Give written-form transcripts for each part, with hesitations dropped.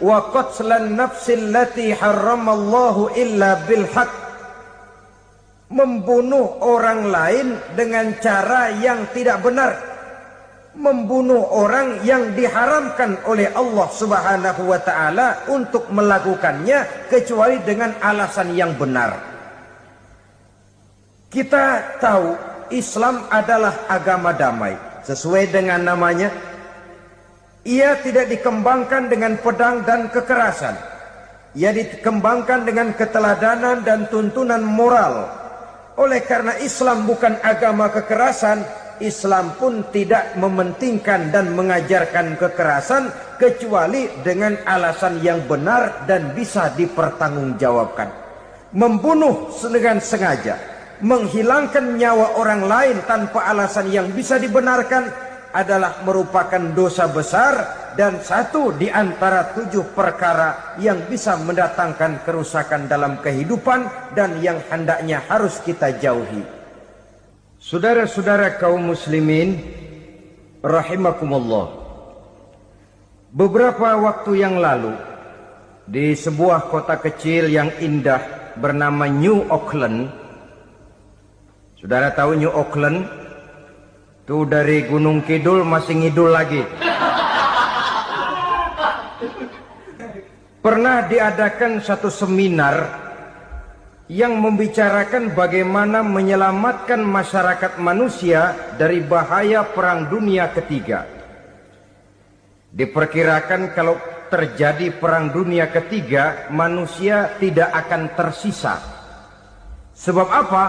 wa qatlan nafsil lati harramallahu illa bil haq, membunuh orang lain dengan cara yang tidak benar, membunuh orang yang diharamkan oleh Allah Subhanahu wa taala untuk melakukannya kecuali dengan alasan yang benar. Kita tahu Islam adalah agama damai. Sesuai dengan namanya, ia tidak dikembangkan dengan pedang dan kekerasan. Ia dikembangkan dengan keteladanan dan tuntunan moral. Oleh karena Islam bukan agama kekerasan, Islam pun tidak mementingkan dan mengajarkan kekerasan kecuali dengan alasan yang benar dan bisa dipertanggungjawabkan. Membunuh dengan sengaja, menghilangkan nyawa orang lain tanpa alasan yang bisa dibenarkan adalah merupakan dosa besar dan satu di antara 7 perkara yang bisa mendatangkan kerusakan dalam kehidupan dan yang hendaknya harus kita jauhi. Saudara-saudara kaum muslimin rahimakumullah, beberapa waktu yang lalu di sebuah kota kecil yang indah bernama New Auckland. Saudara tahu New Auckland? Itu dari Gunung Kidul masih ngidul lagi. Pernah diadakan satu seminar yang membicarakan bagaimana menyelamatkan masyarakat manusia dari bahaya Perang Dunia Ketiga. Diperkirakan kalau terjadi Perang Dunia Ketiga, manusia tidak akan tersisa. Sebab apa?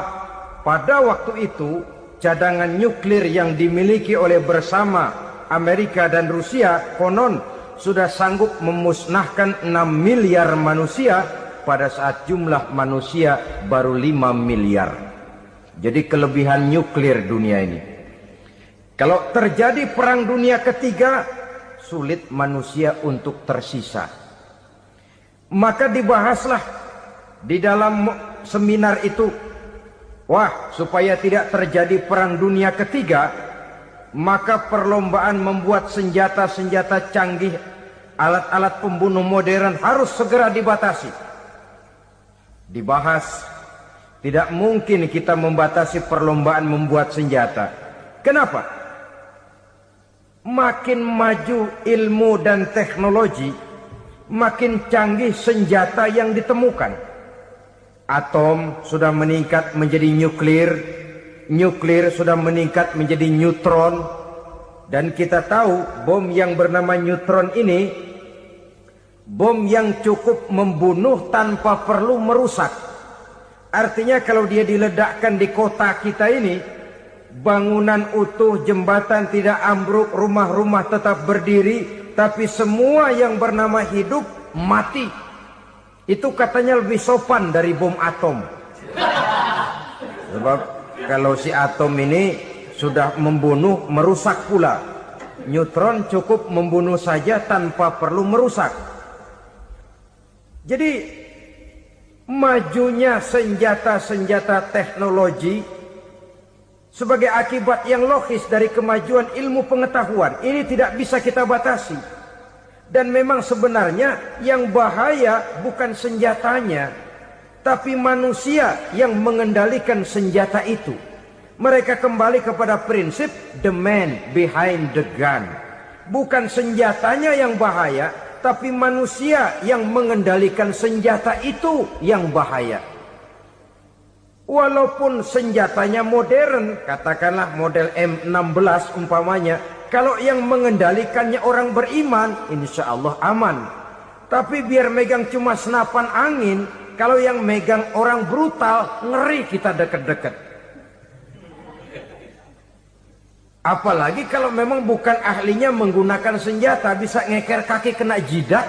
Pada waktu itu cadangan nuklir yang dimiliki oleh bersama Amerika dan Rusia konon sudah sanggup memusnahkan 6 miliar manusia pada saat jumlah manusia baru 5 miliar. Jadi kelebihan nuklir dunia ini. Kalau terjadi Perang Dunia Ketiga, sulit manusia untuk tersisa. Maka dibahaslah di dalam seminar itu, wah, supaya tidak terjadi Perang Dunia Ketiga, maka perlombaan membuat senjata-senjata canggih, alat-alat pembunuh modern harus segera dibatasi. Dibahas, tidak mungkin kita membatasi perlombaan membuat senjata. Kenapa? Makin maju ilmu dan teknologi, makin canggih senjata yang ditemukan. Atom sudah meningkat menjadi nuklir, nuklir sudah meningkat menjadi neutron, dan kita tahu bom yang bernama neutron ini bom yang cukup membunuh tanpa perlu merusak. Artinya kalau dia diledakkan di kota kita ini, bangunan utuh, jembatan tidak ambruk, rumah-rumah tetap berdiri, tapi semua yang bernama hidup mati. Itu katanya lebih sopan dari bom atom. Sebab kalau si atom ini sudah membunuh, merusak pula. Neutron cukup membunuh saja tanpa perlu merusak. Jadi majunya senjata-senjata teknologi sebagai akibat yang logis dari kemajuan ilmu pengetahuan. Ini tidak bisa kita batasi. Dan memang sebenarnya yang bahaya bukan senjatanya, tapi manusia yang mengendalikan senjata itu. Mereka kembali kepada prinsip the man behind the gun. Bukan senjatanya yang bahaya, tapi manusia yang mengendalikan senjata itu yang bahaya. Walaupun senjatanya modern, katakanlah model M16 umpamanya, kalau yang mengendalikannya orang beriman, insya Allah aman. Tapi biar megang cuma senapan angin, kalau yang megang orang brutal, ngeri kita deket-deket. Apalagi kalau memang bukan ahlinya menggunakan senjata, bisa ngeker kaki kena jidat.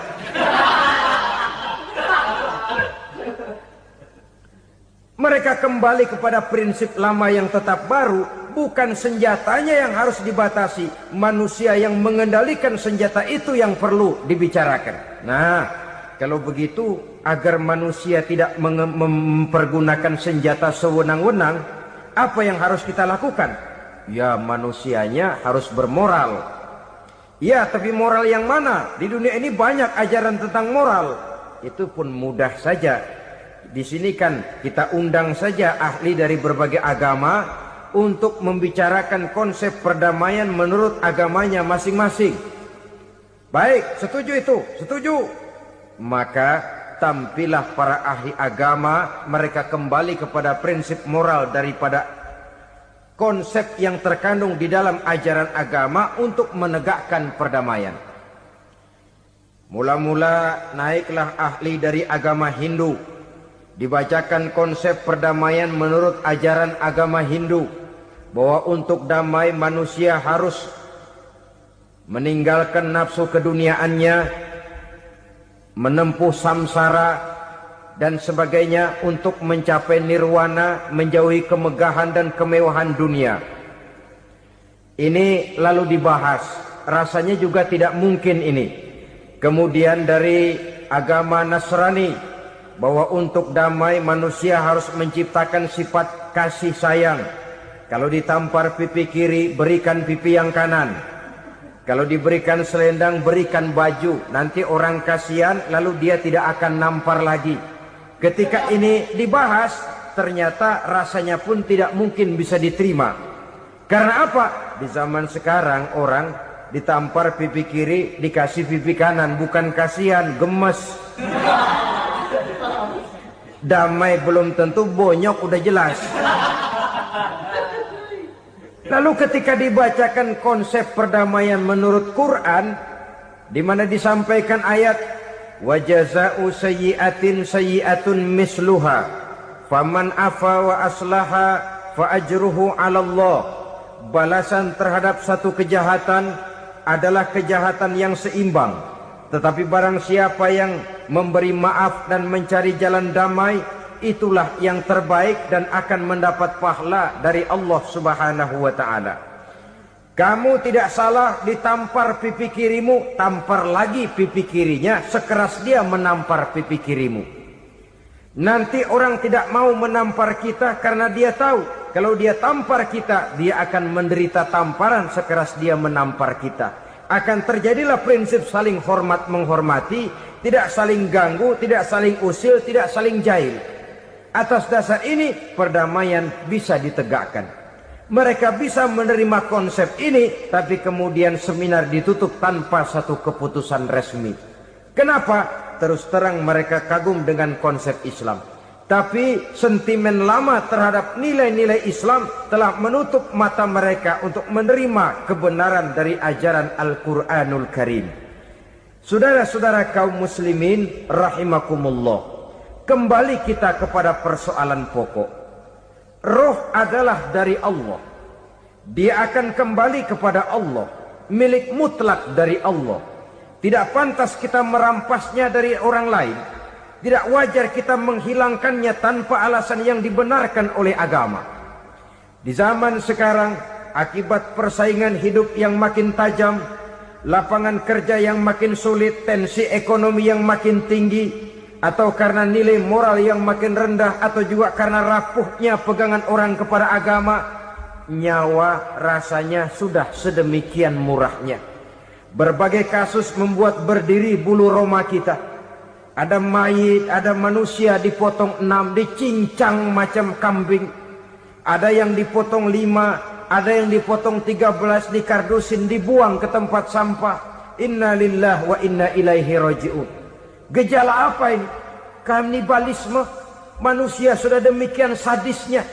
Mereka kembali kepada prinsip lama yang tetap baru. Bukan senjatanya yang harus dibatasi, manusia yang mengendalikan senjata itu yang perlu dibicarakan. Nah, kalau begitu, agar manusia tidak mempergunakan senjata sewenang-wenang, apa yang harus kita lakukan? Ya, manusianya harus bermoral. Ya, tapi moral yang mana? Di dunia ini banyak ajaran tentang moral. Itu pun mudah saja. Di sini kan kita undang saja ahli dari berbagai agama untuk membicarakan konsep perdamaian menurut agamanya masing-masing. Baik, setuju itu, setuju. Maka tampillah para ahli agama, mereka kembali kepada prinsip moral daripada konsep yang terkandung di dalam ajaran agama untuk menegakkan perdamaian. Mula-mula naiklah ahli dari agama Hindu, dibacakan konsep perdamaian menurut ajaran agama Hindu, bahwa untuk damai manusia harus meninggalkan nafsu keduniaannya, menempuh samsara dan sebagainya untuk mencapai nirwana, menjauhi kemegahan dan kemewahan dunia. Ini lalu dibahas, rasanya juga tidak mungkin ini. Kemudian dari agama Nasrani, bahwa untuk damai manusia harus menciptakan sifat kasih sayang. Kalau ditampar pipi kiri, berikan pipi yang kanan. Kalau diberikan selendang, berikan baju. Nanti orang kasihan, lalu dia tidak akan nampar lagi. Ketika ini dibahas, ternyata rasanya pun tidak mungkin bisa diterima. Karena apa? Di zaman sekarang orang ditampar pipi kiri, dikasih pipi kanan. Bukan kasihan, gemes. Damai belum tentu, bonyok udah jelas. Lalu ketika dibacakan konsep perdamaian menurut Quran, di mana disampaikan ayat wa jazaa'u sayyi'atin sayyi'atun misluha faman afa wa aslaha fa ajruhu 'ala Allah. Balasan terhadap satu kejahatan adalah kejahatan yang seimbang, tetapi barang siapa yang memberi maaf dan mencari jalan damai, itulah yang terbaik dan akan mendapat pahala dari Allah Subhanahu wa ta'ala. Kamu tidak salah ditampar pipi kirimu, tampar lagi pipi kirinya sekeras dia menampar pipi kirimu. Nanti orang tidak mau menampar kita karena dia tahu kalau dia tampar kita, dia akan menderita tamparan sekeras dia menampar kita. Akan terjadilah prinsip saling hormat menghormati, tidak saling ganggu, tidak saling usil, tidak saling jahil. Atas dasar ini perdamaian bisa ditegakkan. Mereka bisa menerima konsep ini, tapi kemudian seminar ditutup tanpa satu keputusan resmi. Kenapa? Terus terang mereka kagum dengan konsep Islam, tapi sentimen lama terhadap nilai-nilai Islam telah menutup mata mereka untuk menerima kebenaran dari ajaran Al-Quranul Karim. Saudara-saudara kaum muslimin rahimakumullah, kembali kita kepada persoalan pokok. Roh adalah dari Allah. Dia akan kembali kepada Allah, milik mutlak dari Allah. Tidak pantas kita merampasnya dari orang lain. Tidak wajar kita menghilangkannya tanpa alasan yang dibenarkan oleh agama. Di zaman sekarang, akibat persaingan hidup yang makin tajam, lapangan kerja yang makin sulit, tensi ekonomi yang makin tinggi, atau karena nilai moral yang makin rendah, atau juga karena rapuhnya pegangan orang kepada agama, nyawa rasanya sudah sedemikian murahnya. Berbagai kasus membuat berdiri bulu roma kita. Ada mayit, ada manusia dipotong 6, dicincang macam kambing. Ada yang dipotong 5, ada yang dipotong 13, dikardusin, dibuang ke tempat sampah. Inna lillahi wa inna ilaihi raji'un. Gejala apa ini? Kanibalisme. Manusia sudah demikian sadisnya,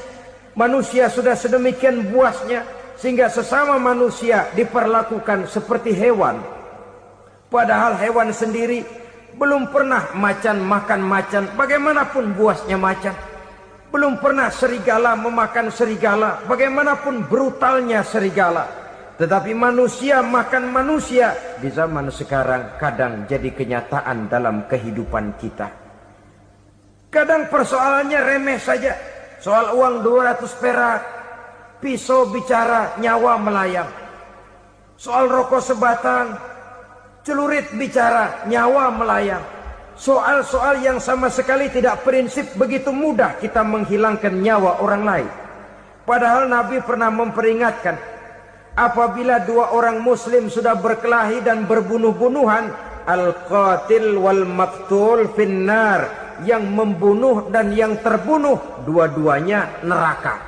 manusia sudah sedemikian buasnya, sehingga sesama manusia diperlakukan seperti hewan. Padahal hewan sendiri belum pernah macan makan macan, bagaimanapun buasnya macan. Belum pernah serigala memakan serigala, bagaimanapun brutalnya serigala. Tetapi manusia makan manusia di zaman sekarang kadang jadi kenyataan dalam kehidupan kita. Kadang persoalannya remeh saja. Soal uang 200 perak, pisau bicara, nyawa melayang. Soal rokok sebatang, celurit bicara, nyawa melayang. Soal-soal yang sama sekali tidak prinsip, begitu mudah kita menghilangkan nyawa orang lain. Padahal Nabi pernah memperingatkan, Apabila dua orang muslim sudah berkelahi dan berbunuh-bunuhan, al-qatil wal maqtul finnar, yang membunuh dan yang terbunuh dua-duanya neraka.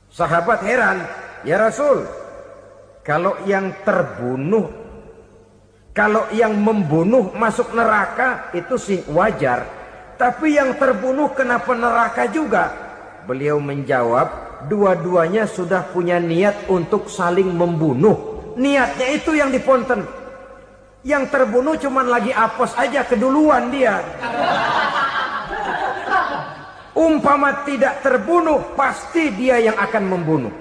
Sahabat heran, ya Rasul, kalau yang membunuh masuk neraka itu sih wajar, tapi yang terbunuh kenapa neraka juga? Beliau menjawab, dua-duanya sudah punya niat untuk saling membunuh. Niatnya itu yang diponten. Yang terbunuh cuman lagi apes aja, keduluan dia. Umpama tidak terbunuh, pasti dia yang akan membunuh.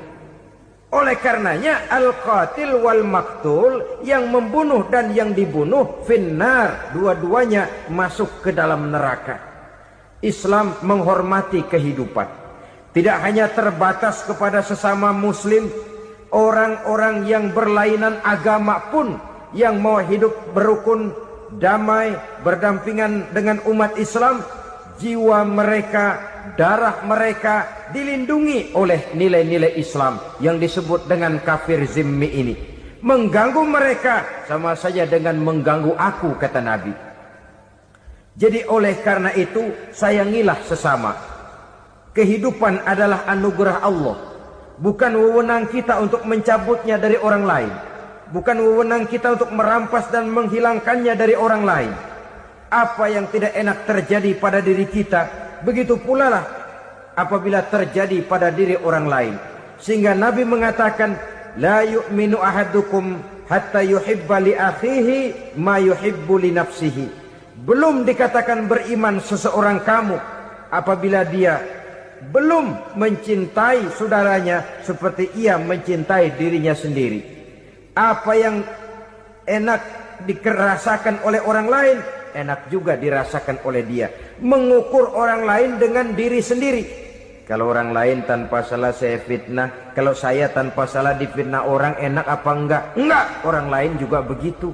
Oleh karenanya al-qatil wal maqtul, yang membunuh dan yang dibunuh finnar, dua-duanya masuk ke dalam neraka. Islam menghormati kehidupan. Tidak hanya terbatas kepada sesama muslim, orang-orang yang berlainan agama pun yang mau hidup berukun, damai, berdampingan dengan umat Islam, jiwa mereka, darah mereka dilindungi oleh nilai-nilai Islam yang disebut dengan kafir zimmi ini. Mengganggu mereka sama saja dengan mengganggu aku, kata Nabi. Jadi oleh karena itu, sayangilah sesama. Kehidupan adalah anugerah Allah. Bukan wewenang kita untuk mencabutnya dari orang lain. Bukan wewenang kita untuk merampas dan menghilangkannya dari orang lain. Apa yang tidak enak terjadi pada diri kita, begitu pula lah apabila terjadi pada diri orang lain. Sehingga Nabi mengatakan, la yu'minu ahadukum hatta yuhibba li akhihi ma yuhibbu li nafsihi. Belum dikatakan beriman seseorang kamu apabila dia belum mencintai saudaranya seperti ia mencintai dirinya sendiri. Apa yang enak dirasakan oleh orang lain, enak juga dirasakan oleh dia. Mengukur orang lain dengan diri sendiri. Kalau orang lain tanpa salah saya fitnah, kalau saya tanpa salah difitnah orang, enak apa enggak? Enggak, orang lain juga begitu.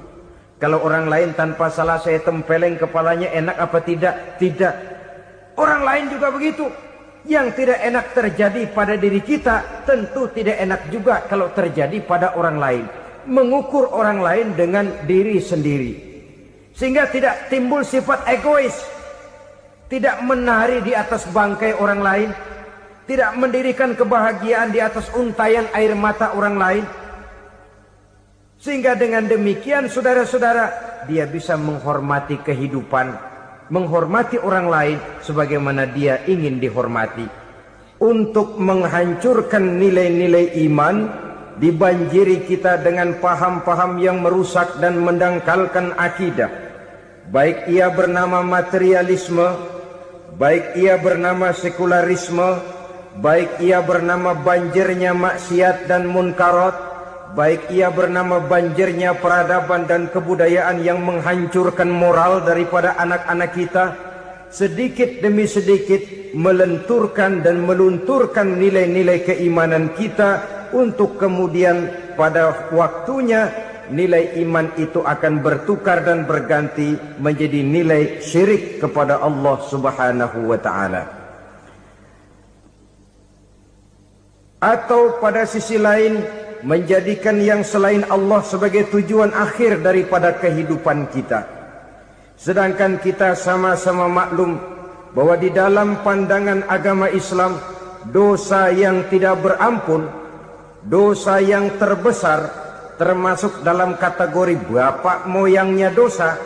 Kalau orang lain tanpa salah saya tempeleng kepalanya, enak apa tidak? Tidak. Orang lain juga begitu. Yang tidak enak terjadi pada diri kita, tentu tidak enak juga kalau terjadi pada orang lain. Mengukur orang lain dengan diri sendiri, sehingga tidak timbul sifat egois, tidak menari di atas bangkai orang lain, tidak mendirikan kebahagiaan di atas untayan air mata orang lain. Sehingga dengan demikian, saudara-saudara, dia bisa menghormati kehidupan, menghormati orang lain sebagaimana dia ingin dihormati. Untuk menghancurkan nilai-nilai iman, dibanjiri kita dengan paham-paham yang merusak dan mendangkalkan akidah. Baik ia bernama materialisme, baik ia bernama sekularisme, baik ia bernama banjirnya maksiat dan munkarat, baik ia bernama banjirnya peradaban dan kebudayaan yang menghancurkan moral daripada anak-anak kita, sedikit demi sedikit melenturkan dan melunturkan nilai-nilai keimanan kita, untuk kemudian pada waktunya nilai iman itu akan bertukar dan berganti menjadi nilai syirik kepada Allah Subhanahu wa ta'ala. Atau pada sisi lain, menjadikan yang selain Allah sebagai tujuan akhir daripada kehidupan kita. Sedangkan kita sama-sama maklum bahwa di dalam pandangan agama Islam, dosa yang tidak berampun, dosa yang terbesar, termasuk dalam kategori bapak moyangnya dosa,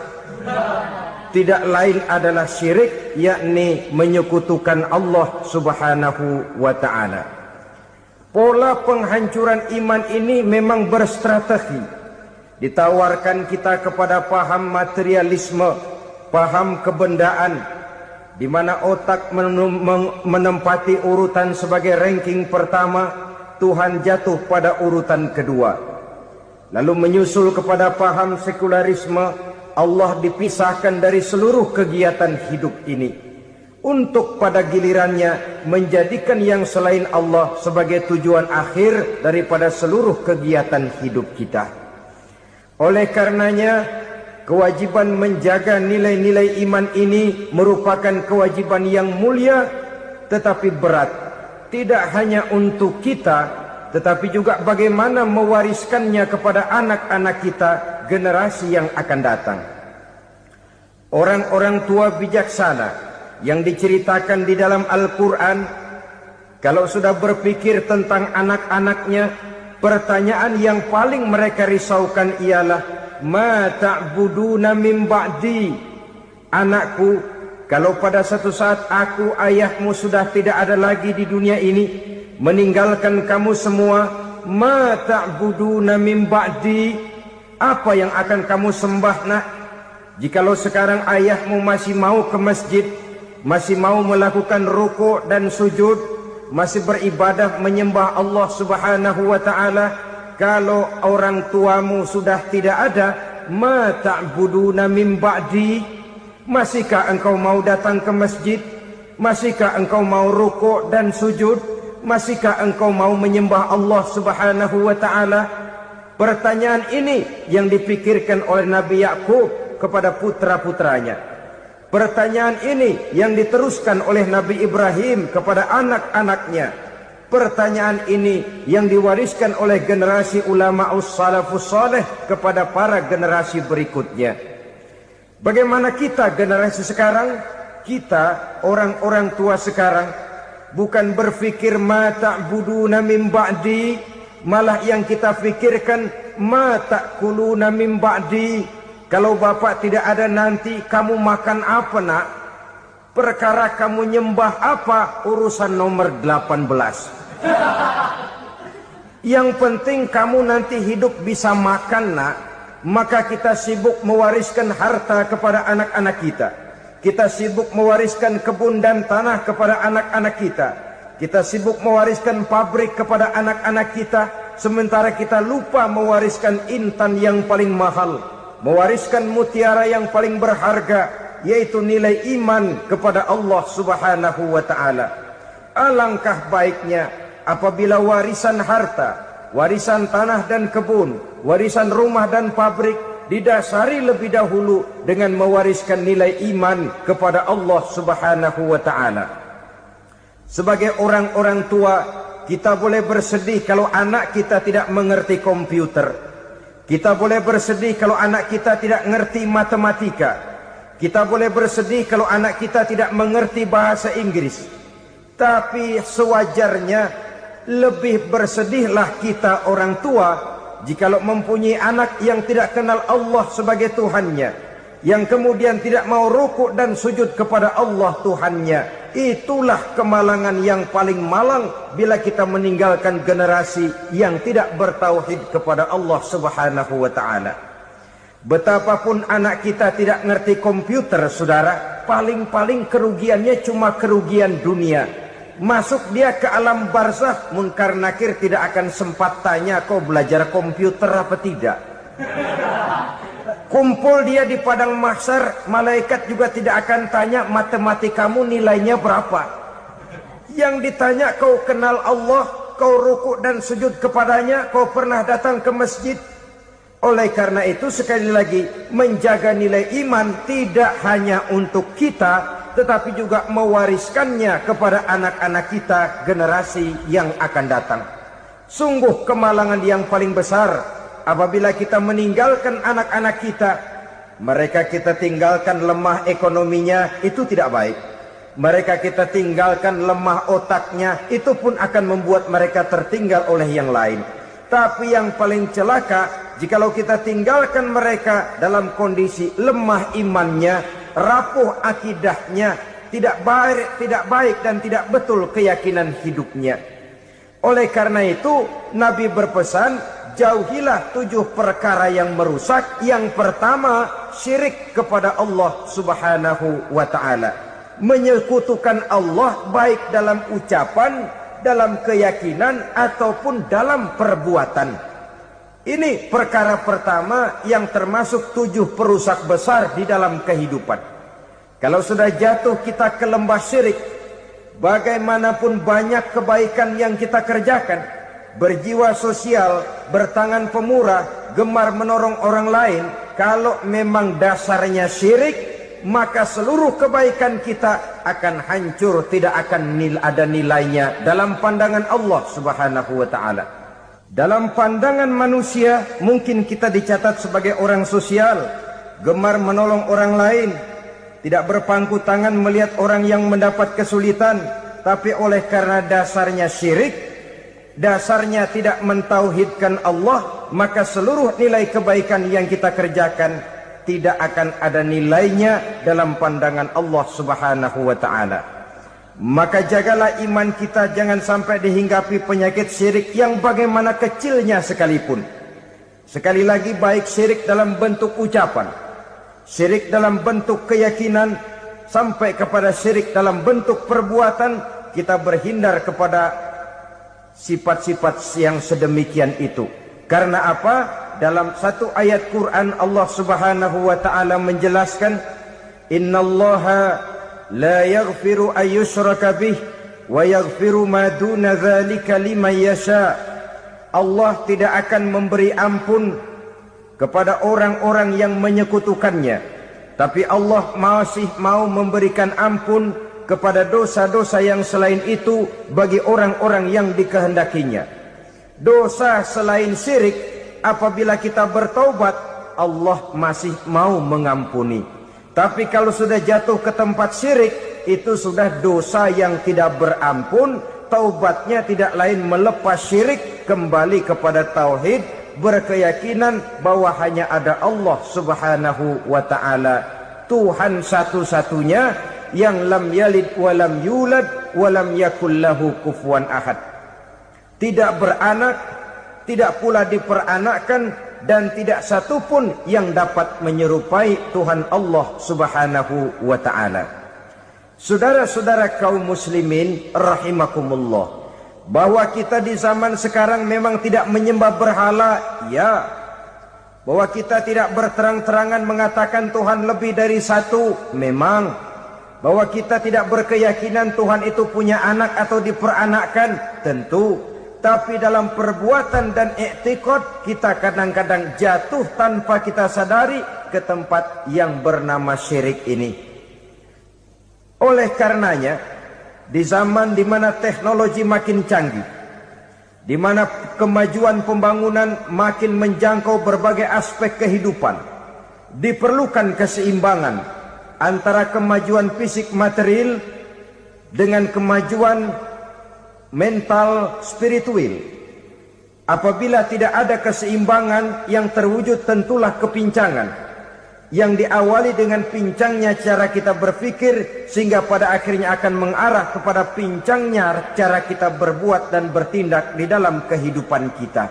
tidak lain adalah syirik, yakni menyekutukan Allah Subhanahu wa ta'ala. Pola penghancuran iman ini memang berstrategi. Ditawarkan kita kepada paham materialisme, paham kebendaan, di mana otak menempati urutan sebagai ranking pertama, Tuhan jatuh pada urutan kedua. Lalu menyusul kepada paham sekularisme, Allah dipisahkan dari seluruh kegiatan hidup ini, untuk pada gilirannya menjadikan yang selain Allah sebagai tujuan akhir daripada seluruh kegiatan hidup kita. Oleh karenanya, kewajiban menjaga nilai-nilai iman ini merupakan kewajiban yang mulia tetapi berat, tidak hanya untuk kita, tetapi juga bagaimana mewariskannya kepada anak-anak kita, generasi yang akan datang. Orang-orang tua bijaksana yang diceritakan di dalam Al-Quran, kalau sudah berpikir tentang anak-anaknya, pertanyaan yang paling mereka risaukan ialah, ma ta'buduna min ba'di. Anakku, kalau pada satu saat aku, ayahmu sudah tidak ada lagi di dunia ini, meninggalkan kamu semua, ma ta'buduna min ba'di, apa yang akan kamu sembah nak? Jikalau sekarang ayahmu masih mau ke masjid, masih mau melakukan rukuk dan sujud, masih beribadah menyembah Allah Subhanahu wa ta'ala, kalau orang tuamu sudah tidak ada, ma ta'buduna min ba'di, masihkah engkau mau datang ke masjid? Masihkah engkau mau rukuk dan sujud? Masihkah engkau mau menyembah Allah Subhanahu wa ta'ala? Pertanyaan ini yang dipikirkan oleh Nabi Yakub kepada putra-putranya. Pertanyaan ini yang diteruskan oleh Nabi Ibrahim kepada anak-anaknya. Pertanyaan ini yang diwariskan oleh generasi ulama salafus saleh kepada para generasi berikutnya. Bagaimana kita generasi sekarang? Kita orang-orang tua sekarang bukan berfikir ma ta'buduna min ba'di, malah yang kita fikirkan ma ta'kuluna min ba'di. Kalau bapak tidak ada nanti kamu makan apa nak? Perkara kamu nyembah apa? Urusan nomor 18. Yang penting kamu nanti hidup bisa makan nak. Maka kita sibuk mewariskan harta kepada anak-anak kita. Kita sibuk mewariskan kebun dan tanah kepada anak-anak kita. Kita sibuk mewariskan pabrik kepada anak-anak kita. Sementara kita lupa mewariskan intan yang paling mahal, mewariskan mutiara yang paling berharga, yaitu nilai iman kepada Allah Subhanahu wa ta'ala. Alangkah baiknya apabila warisan harta, warisan tanah dan kebun, warisan rumah dan pabrik didasari lebih dahulu dengan mewariskan nilai iman kepada Allah Subhanahu wa ta'ala. Sebagai orang-orang tua, kita boleh bersedih kalau anak kita tidak mengerti komputer. Kita boleh bersedih kalau anak kita tidak mengerti matematika. Kita boleh bersedih kalau anak kita tidak mengerti bahasa Inggris. Tapi sewajarnya lebih bersedihlah kita orang tua jikalau mempunyai anak yang tidak kenal Allah sebagai Tuhannya, yang kemudian tidak mau rukuk dan sujud kepada Allah Tuhannya. Itulah kemalangan yang paling malang bila kita meninggalkan generasi yang tidak bertauhid kepada Allah Subhanahu wa ta'ala. Betapapun anak kita tidak ngerti komputer, saudara, paling-paling kerugiannya cuma kerugian dunia. Masuk dia ke alam barzakh, munkar nakir tidak akan sempat tanya kau belajar komputer apa tidak. Kumpul dia di padang mahsyar, malaikat juga tidak akan tanya matematikamu nilainya berapa. Yang ditanya kau kenal Allah, kau rukuk dan sujud kepadanya, kau pernah datang ke masjid. Oleh karena itu sekali lagi, menjaga nilai iman tidak hanya untuk kita, tetapi juga mewariskannya kepada anak-anak kita, generasi yang akan datang. Sungguh kemalangan yang paling besar apabila kita meninggalkan anak-anak kita. Mereka kita tinggalkan lemah ekonominya, itu tidak baik. Mereka kita tinggalkan lemah otaknya, itu pun akan membuat mereka tertinggal oleh yang lain. Tapi yang paling celaka, jikalau kita tinggalkan mereka dalam kondisi lemah imannya, rapuh akidahnya, tidak baik dan tidak betul keyakinan hidupnya. Oleh karena itu Nabi berpesan, jauhilah 7 perkara yang merusak. Yang pertama, syirik kepada Allah Subhanahu wa ta'ala. Menyekutukan Allah baik dalam ucapan, dalam keyakinan, ataupun dalam perbuatan. Ini perkara pertama yang termasuk 7 perusak besar di dalam kehidupan. Kalau sudah jatuh kita ke lembah syirik, bagaimanapun banyak kebaikan yang kita kerjakan, berjiwa sosial, bertangan pemurah, gemar menolong orang lain, kalau memang dasarnya syirik, maka seluruh kebaikan kita akan hancur, tidak akan ada nilainya dalam pandangan Allah Subhanahu wa ta'ala. Dalam pandangan manusia, mungkin kita dicatat sebagai orang sosial, gemar menolong orang lain, tidak berpangku tangan melihat orang yang mendapat kesulitan. Tapi oleh karena dasarnya syirik, dasarnya tidak mentauhidkan Allah, maka seluruh nilai kebaikan yang kita kerjakan tidak akan ada nilainya dalam pandangan Allah Subhanahu wa ta'ala. Maka jagalah iman kita jangan sampai dihinggapi penyakit syirik yang bagaimana kecilnya sekalipun. Sekali lagi, baik syirik dalam bentuk ucapan, syirik dalam bentuk keyakinan, sampai kepada syirik dalam bentuk perbuatan, kita berhindar kepada sifat-sifat yang sedemikian itu. Karena apa? Dalam satu ayat Quran Allah Subhanahu wa ta'ala menjelaskan, innallaha la yaghfiru ayyushraka bih wa yaghfiru ma duna dzalika liman yasha. Allah tidak akan memberi ampun kepada orang-orang yang menyekutukannya, tapi Allah masih mau memberikan ampun kepada dosa-dosa yang selain itu bagi orang-orang yang dikehendakinya. Dosa selain syirik, apabila kita bertaubat, Allah masih mau mengampuni. Tapi kalau sudah jatuh ke tempat syirik, itu sudah dosa yang tidak berampun. Taubatnya tidak lain melepas syirik, kembali kepada tauhid, berkeyakinan bahwa hanya ada Allah Subhanahu wa ta'ala, Tuhan satu-satunya yang lam yalid walam yulad walam yakul lahu kufuwan ahad. Tidak beranak, tidak pula diperanakkan, dan tidak satupun yang dapat menyerupai Tuhan Allah Subhanahu wa ta'ala. Saudara-saudara kaum muslimin rahimakumullah, bahwa kita di zaman sekarang memang tidak menyembah berhala, ya. Bahwa kita tidak berterang-terangan mengatakan Tuhan lebih dari satu, memang. Bahwa kita tidak berkeyakinan Tuhan itu punya anak atau diperanakkan, tentu. Tapi dalam perbuatan dan i'tiqad, kita kadang-kadang jatuh tanpa kita sadari ke tempat yang bernama syirik ini. Oleh karenanya, di zaman di mana teknologi makin canggih, di mana kemajuan pembangunan makin menjangkau berbagai aspek kehidupan, diperlukan keseimbangan antara kemajuan fisik material dengan kemajuan mental spiritual. Apabila tidak ada keseimbangan, yang terwujud tentulah kepincangan, yang diawali dengan pincangnya cara kita berpikir, sehingga pada akhirnya akan mengarah kepada pincangnya cara kita berbuat dan bertindak di dalam kehidupan kita.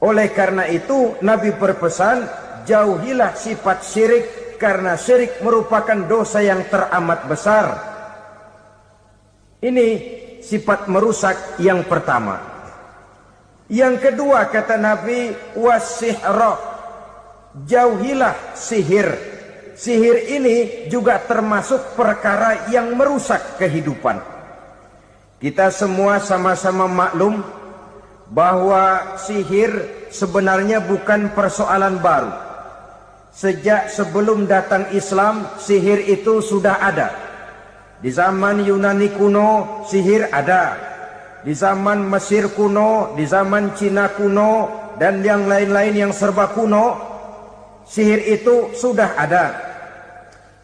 Oleh karena itu Nabi berpesan, jauhilah sifat syirik, karena syirik merupakan dosa yang teramat besar. Ini sifat merusak yang pertama. Yang kedua, kata Nabi, wasihra, jauhilah sihir. Sihir ini juga termasuk perkara yang merusak kehidupan. Kita semua sama-sama maklum bahwa sihir sebenarnya bukan persoalan baru. Sejak sebelum datang Islam, sihir itu sudah ada. Di zaman Yunani kuno, sihir ada. Di zaman Mesir kuno, di zaman Cina kuno, dan yang lain-lain yang serba kuno, sihir itu sudah ada.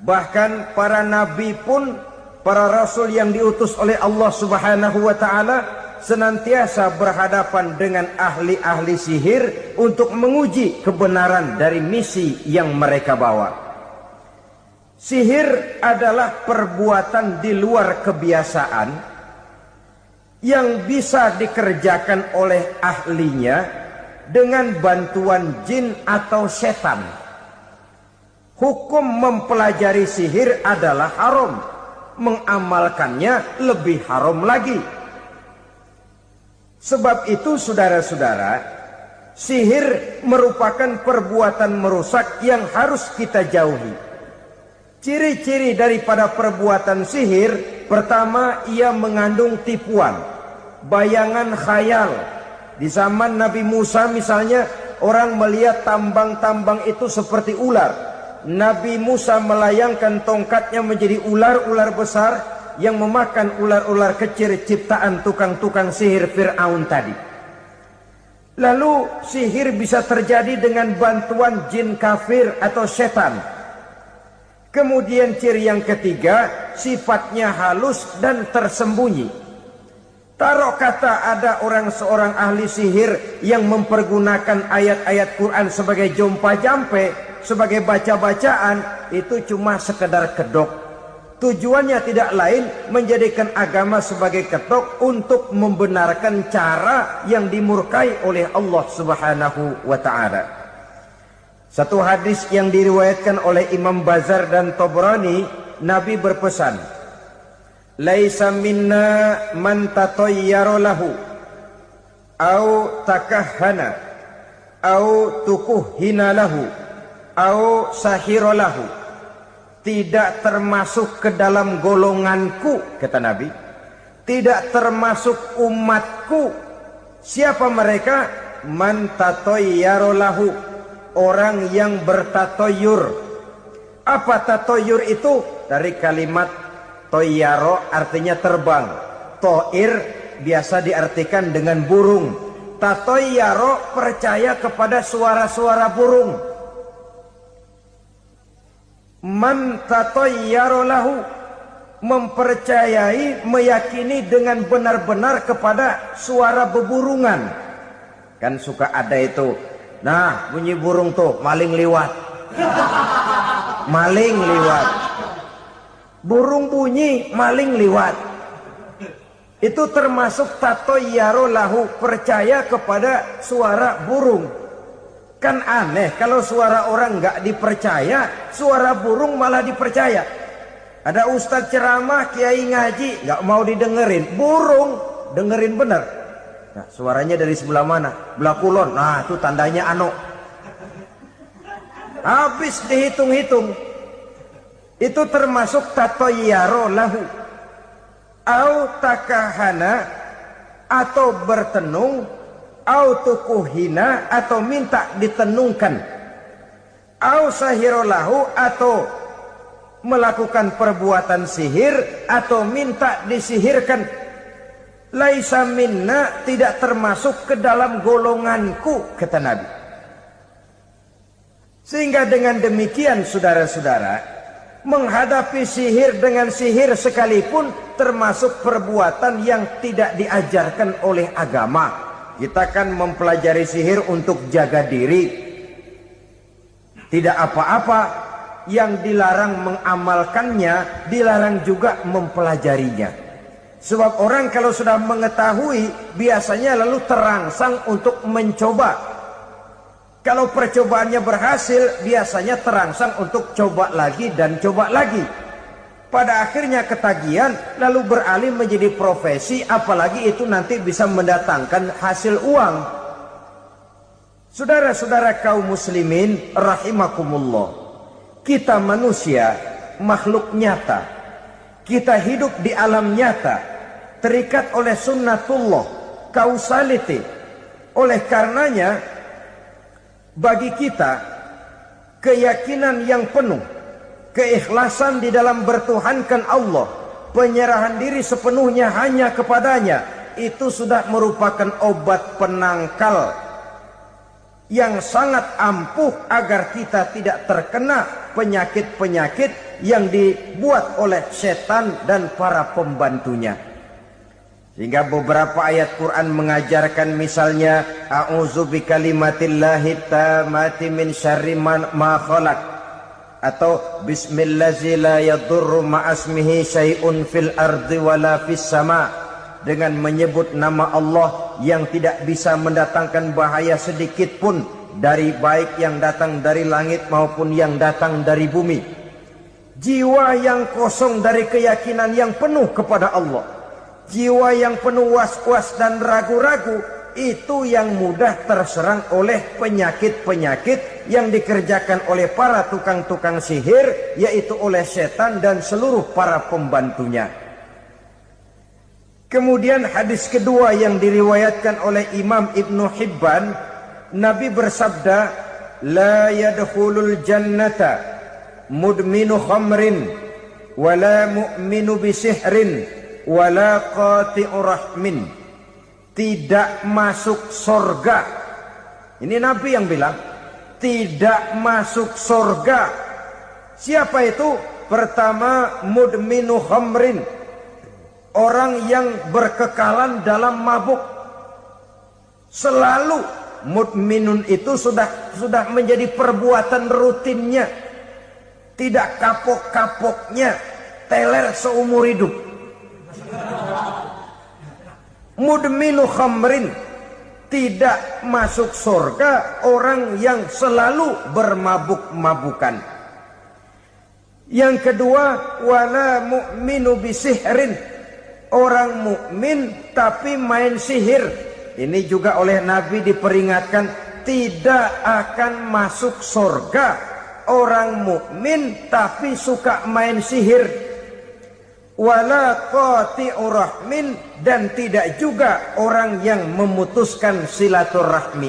Bahkan para nabi pun, para rasul yang diutus oleh Allah Subhanahu wa ta'ala, senantiasa berhadapan dengan ahli-ahli sihir untuk menguji kebenaran dari misi yang mereka bawa. Sihir adalah perbuatan di luar kebiasaan yang bisa dikerjakan oleh ahlinya dengan bantuan jin atau setan. Hukum mempelajari sihir adalah haram, mengamalkannya lebih haram lagi. Sebab itu saudara-saudara, sihir merupakan perbuatan merusak yang harus kita jauhi. Ciri-ciri daripada perbuatan sihir, pertama, ia mengandung tipuan, bayangan khayal. Di zaman Nabi Musa misalnya, orang melihat tambang-tambang itu seperti ular. Nabi Musa melayangkan tongkatnya menjadi ular-ular besar yang memakan ular-ular kecil ciptaan tukang-tukang sihir Fir'aun tadi. Lalu sihir bisa terjadi dengan bantuan jin kafir atau setan. Kemudian ciri yang ketiga, sifatnya halus dan tersembunyi. Taruh kata ada seorang ahli sihir yang mempergunakan ayat-ayat Quran sebagai jompa-jampe, sebagai baca-bacaan, itu cuma sekedar kedok. Tujuannya tidak lain menjadikan agama sebagai ketok untuk membenarkan cara yang dimurkai oleh Allah Subhanahu wa ta'ala. Satu hadis yang diriwayatkan oleh Imam Bazar dan Tabrani, Nabi berpesan, "Laisa minna man tatayyara lahu au takahhana au tukuhhina lahu au sahira lahu." Tidak termasuk ke dalam golonganku, kata Nabi. Tidak termasuk umatku. Siapa mereka? Man tatayyara lahu, orang yang bertatoyur. Apa tatoyur itu? Dari kalimat toyaro, artinya terbang. Toir biasa diartikan dengan burung. Tatoyaro percaya kepada suara-suara burung. Man tatayyara lahu, mempercayai, meyakini dengan benar-benar kepada suara beburungan. Kan suka ada itu, nah bunyi burung tuh, maling liwat. Maling liwat. Burung bunyi, maling liwat. Itu termasuk tatayyara lahu, percaya kepada suara burung. Kan aneh kalau suara orang nggak dipercaya, suara burung malah dipercaya. Ada ustadz ceramah, kiai ngaji, nggak mau didengerin, burung dengerin bener. Nah, suaranya dari sebelah mana? Belah kulon. Nah, itu tandanya ano. Habis dihitung-hitung. Itu termasuk tatayyara lahu. Au takahana, atau bertenung, au tukuhina, atau minta ditenungkan, au sahirolahu, atau melakukan perbuatan sihir atau minta disihirkan. Laisa minna, tidak termasuk ke dalam golonganku, kata Nabi. Sehingga dengan demikian saudara-saudara, menghadapi sihir dengan sihir sekalipun termasuk perbuatan yang tidak diajarkan oleh agama. Kita kan mempelajari sihir untuk jaga diri. Tidak apa-apa, yang dilarang mengamalkannya, dilarang juga mempelajarinya. Sebab orang kalau sudah mengetahui, biasanya lalu terangsang untuk mencoba. Kalau percobaannya berhasil, biasanya terangsang untuk coba lagi dan coba lagi. Pada akhirnya ketagihan, lalu beralih menjadi profesi, apalagi itu nanti bisa mendatangkan hasil uang. Saudara-saudara kaum muslimin rahimakumullah, kita manusia makhluk nyata. Kita hidup di alam nyata, terikat oleh sunnatullah, causality. Oleh karenanya, bagi kita keyakinan yang penuh, keikhlasan di dalam bertuhankan Allah, penyerahan diri sepenuhnya hanya kepadanya, itu sudah merupakan obat penangkal yang sangat ampuh agar kita tidak terkena penyakit-penyakit yang dibuat oleh setan dan para pembantunya. Sehingga beberapa ayat Quran mengajarkan, misalnya a'udzu bikalimatillahi tammati min syarri ma khalaq, atau bismillazi la yadurru ma'asmihi syai'un fil ardi wala fis sama, dengan menyebut nama Allah yang tidak bisa mendatangkan bahaya sedikit pun, dari baik yang datang dari langit maupun yang datang dari bumi. Jiwa yang kosong dari keyakinan yang penuh kepada Allah, jiwa yang penuh was-was dan ragu-ragu, itu yang mudah terserang oleh penyakit-penyakit yang dikerjakan oleh para tukang-tukang sihir, yaitu oleh setan dan seluruh para pembantunya. Kemudian hadis kedua yang diriwayatkan oleh Imam Ibnu Hibban, Nabi bersabda, la yadkhulul jannata mudminu khamrin wala mu'minu bisihrin wala qati'u rahmin. Tidak masuk sorga Ini Nabi yang bilang, tidak masuk surga. Siapa itu? Pertama, mudminu khamrin, orang yang berkekalan dalam mabuk. Selalu mudminun itu sudah menjadi perbuatan rutinnya, tidak kapok-kapoknya, teler seumur hidup. Mudminu khamrin, tidak masuk surga orang yang selalu bermabuk-mabukan. Yang kedua, wala mu'minu bisihrin, orang mukmin tapi main sihir. Ini juga oleh Nabi diperingatkan, tidak akan masuk surga orang mukmin tapi suka main sihir. Wala qati'u rahmin, dan tidak juga orang yang memutuskan silaturahmi.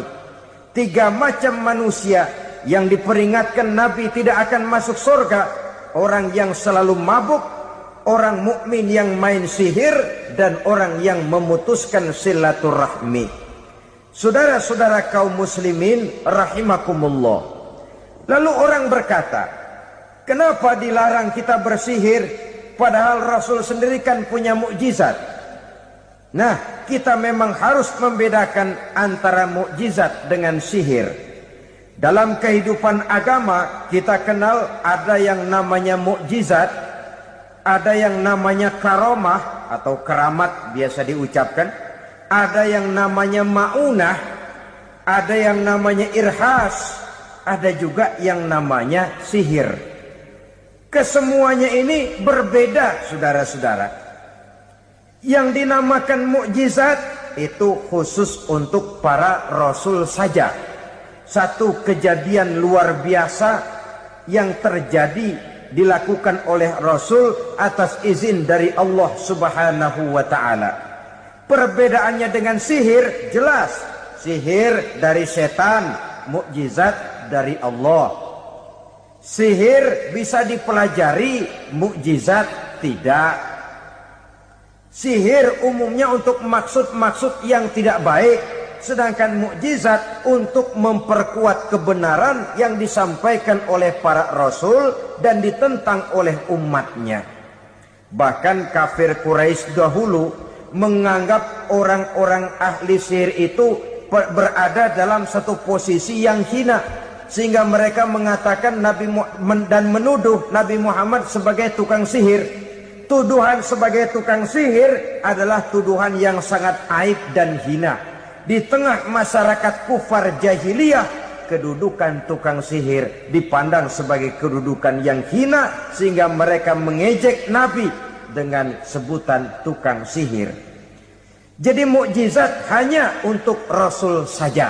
3 macam manusia yang diperingatkan Nabi tidak akan masuk surga: orang yang selalu mabuk, orang mukmin yang main sihir, dan orang yang memutuskan silaturahmi. Saudara-saudara kaum muslimin rahimakumullah. Lalu orang berkata, kenapa dilarang kita bersihir padahal Rasul sendiri kan punya mukjizat? Nah, kita memang harus membedakan antara mukjizat dengan sihir. Dalam kehidupan agama kita kenal ada yang namanya mukjizat, ada yang namanya karomah atau keramat biasa diucapkan, ada yang namanya maunah, ada yang namanya irhas, ada juga yang namanya sihir. Kesemuanya ini berbeda, saudara-saudara. Yang dinamakan mukjizat itu khusus untuk para rasul saja. Satu kejadian luar biasa yang terjadi dilakukan oleh Rasul atas izin dari Allah Subhanahu wa ta'ala. Perbedaannya dengan sihir jelas. Sihir dari setan, mukjizat dari Allah. Sihir bisa dipelajari, mukjizat tidak. Sihir umumnya untuk maksud-maksud yang tidak baik, sedangkan mukjizat untuk memperkuat kebenaran yang disampaikan oleh para rasul dan ditentang oleh umatnya. Bahkan kafir Quraisy dahulu menganggap orang-orang ahli sihir itu berada dalam satu posisi yang hina, sehingga mereka mengatakan dan menuduh Nabi Muhammad sebagai tukang sihir. Tuduhan sebagai tukang sihir adalah tuduhan yang sangat aib dan hina. Di tengah masyarakat kufar jahiliyah, kedudukan tukang sihir dipandang sebagai kedudukan yang hina, sehingga mereka mengejek Nabi dengan sebutan tukang sihir. Jadi mukjizat hanya untuk Rasul saja.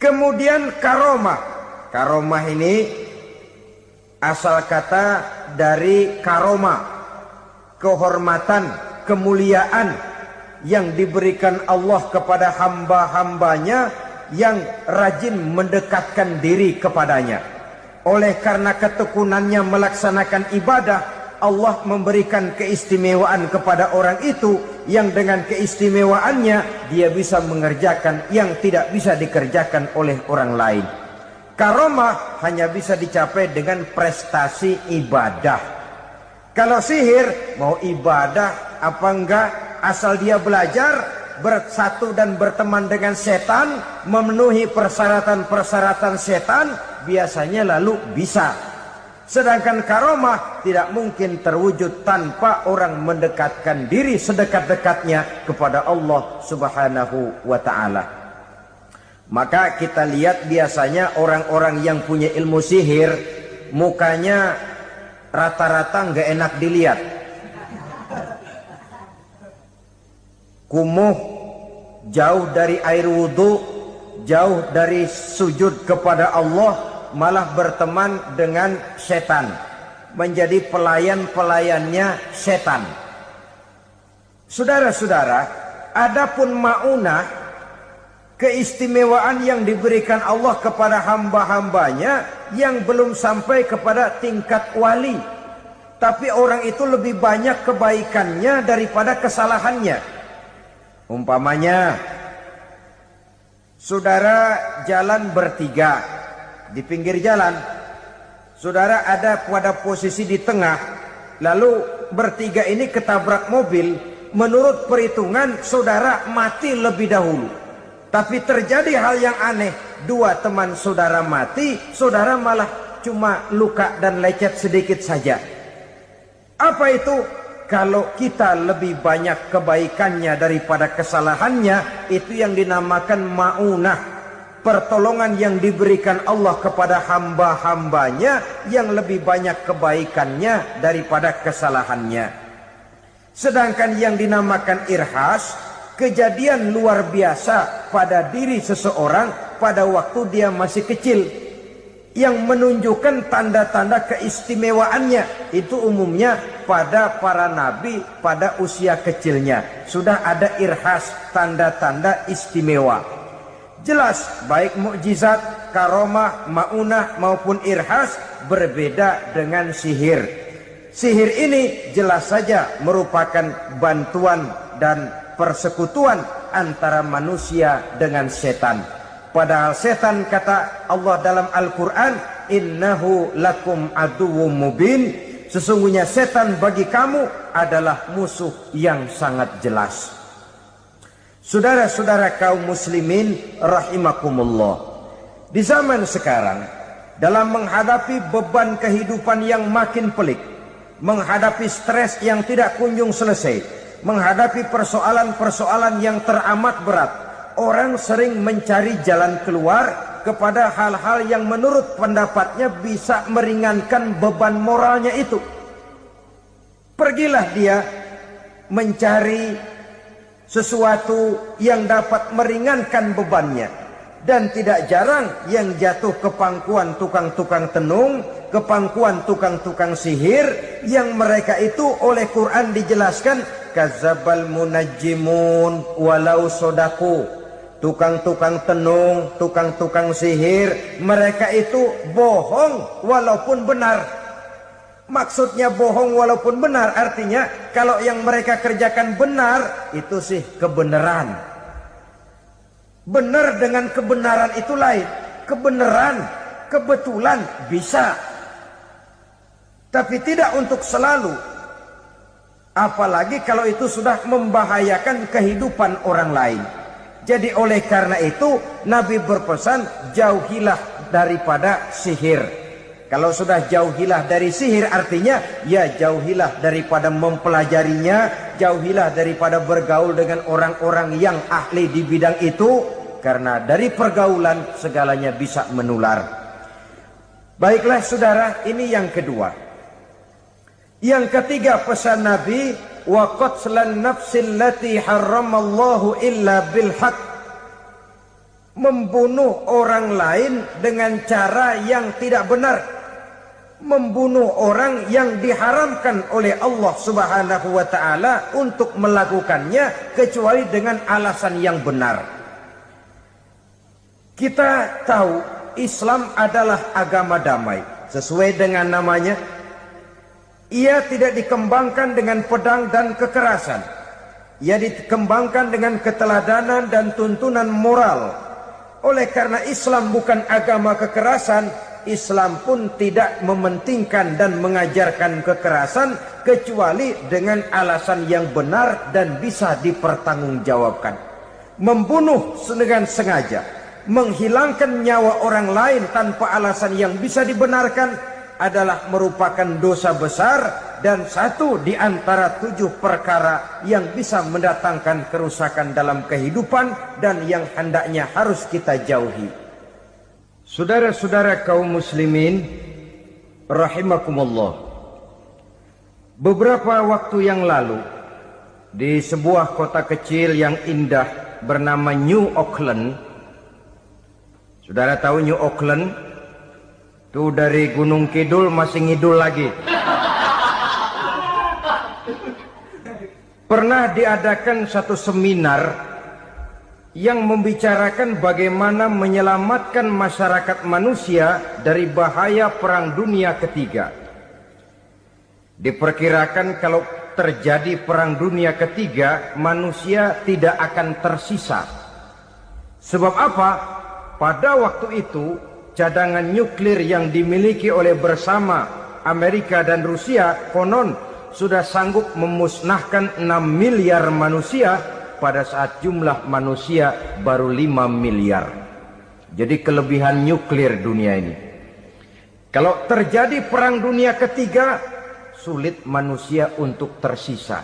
Kemudian karomah. Karomah ini asal kata dari karoma, kehormatan, kemuliaan yang diberikan Allah kepada hamba-hambanya yang rajin mendekatkan diri kepadanya. Oleh karena ketekunannya melaksanakan ibadah, Allah memberikan keistimewaan kepada orang itu, yang dengan keistimewaannya dia bisa mengerjakan yang tidak bisa dikerjakan oleh orang lain. Karomah hanya bisa dicapai dengan prestasi ibadah. Kalau sihir, mau ibadah apa enggak, asal dia belajar, bersatu dan berteman dengan setan, memenuhi persyaratan-persyaratan setan, biasanya lalu bisa. Sedangkan karomah tidak mungkin terwujud tanpa orang mendekatkan diri sedekat-dekatnya kepada Allah Subhanahu wa ta'ala. Maka kita lihat biasanya orang-orang yang punya ilmu sihir, mukanya rata-rata nggak enak dilihat. Kumuh, jauh dari air wudhu, jauh dari sujud kepada Allah, malah berteman dengan setan, menjadi pelayan-pelayannya setan. Saudara-saudara, adapun maunah, keistimewaan yang diberikan Allah kepada hamba-hambanya yang belum sampai kepada tingkat wali, tapi orang itu lebih banyak kebaikannya daripada kesalahannya. Umpamanya Saudara jalan bertiga di pinggir jalan. Saudara ada pada posisi di tengah, lalu bertiga ini ketabrak mobil. Menurut perhitungan saudara mati lebih dahulu. Tapi terjadi hal yang aneh, dua teman saudara mati, saudara malah cuma luka dan lecet sedikit saja. Apa itu? Kalau kita lebih banyak kebaikannya daripada kesalahannya, itu yang dinamakan ma'unah. Pertolongan yang diberikan Allah kepada hamba-hambanya yang lebih banyak kebaikannya daripada kesalahannya. Sedangkan yang dinamakan irhas, kejadian luar biasa pada diri seseorang pada waktu dia masih kecil, yang menunjukkan tanda-tanda keistimewaannya. Itu umumnya pada para nabi pada usia kecilnya sudah ada irhas, tanda-tanda istimewa. Jelas baik mukjizat, karomah, maunah maupun irhas berbeda dengan sihir. Sihir ini jelas saja merupakan bantuan dan persekutuan antara manusia dengan setan. Padahal setan, kata Allah dalam Al-Quran, innahu lakum aduwwum mubin, sesungguhnya setan bagi kamu adalah musuh yang sangat jelas. Saudara-saudara kaum muslimin rahimakumullah, di zaman sekarang dalam menghadapi beban kehidupan yang makin pelik, menghadapi stres yang tidak kunjung selesai, menghadapi persoalan-persoalan yang teramat berat, orang sering mencari jalan keluar kepada hal-hal yang menurut pendapatnya bisa meringankan beban moralnya itu. Pergilah dia mencari sesuatu yang dapat meringankan bebannya. Dan tidak jarang yang jatuh ke pangkuan tukang-tukang tenung, ke pangkuan tukang-tukang sihir, yang mereka itu oleh Quran dijelaskan kadzabal munajjimun walau sodaku. Tukang-tukang tenung, tukang-tukang sihir, mereka itu bohong walaupun benar. Maksudnya bohong walaupun benar, artinya kalau yang mereka kerjakan benar, itu sih kebenaran. Benar dengan kebenaran itu lain. Kebenaran, kebetulan bisa, tapi tidak untuk selalu. Apalagi kalau itu sudah membahayakan kehidupan orang lain. Jadi oleh karena itu Nabi berpesan, jauhilah daripada sihir. Kalau sudah jauhilah dari sihir, artinya ya jauhilah daripada mempelajarinya, jauhilah daripada bergaul dengan orang-orang yang ahli di bidang itu, karena dari pergaulan segalanya bisa menular. Baiklah saudara, ini yang kedua. Yang ketiga pesan Nabi, wa qatlan nafsil lati harramallahu illa bil haq. Membunuh orang lain dengan cara yang tidak benar. Membunuh orang yang diharamkan oleh Allah Subhanahu wa taala untuk melakukannya kecuali dengan alasan yang benar. Kita tahu Islam adalah agama damai. Sesuai dengan namanya, ia tidak dikembangkan dengan pedang dan kekerasan. Ia dikembangkan dengan keteladanan dan tuntunan moral. Oleh karena Islam bukan agama kekerasan, Islam pun tidak mementingkan dan mengajarkan kekerasan kecuali dengan alasan yang benar dan bisa dipertanggungjawabkan. Membunuh dengan sengaja, menghilangkan nyawa orang lain tanpa alasan yang bisa dibenarkan adalah merupakan dosa besar dan satu di antara 7 perkara yang bisa mendatangkan kerusakan dalam kehidupan dan yang hendaknya harus kita jauhi. Saudara-saudara kaum muslimin rahimakumullah, beberapa waktu yang lalu di sebuah kota kecil yang indah bernama New Auckland. Saudara tahu New Auckland? Itu dari Gunung Kidul masih ngidul lagi. Pernah diadakan satu seminar yang membicarakan bagaimana menyelamatkan masyarakat manusia dari bahaya Perang Dunia Ketiga. Diperkirakan kalau terjadi Perang Dunia Ketiga, manusia tidak akan tersisa. Sebab apa? Pada waktu itu cadangan nuklir yang dimiliki oleh bersama Amerika dan Rusia konon sudah sanggup memusnahkan 6 miliar manusia pada saat jumlah manusia baru 5 miliar. Jadi kelebihan nuklir dunia ini. Kalau terjadi perang dunia ketiga, sulit manusia untuk tersisa.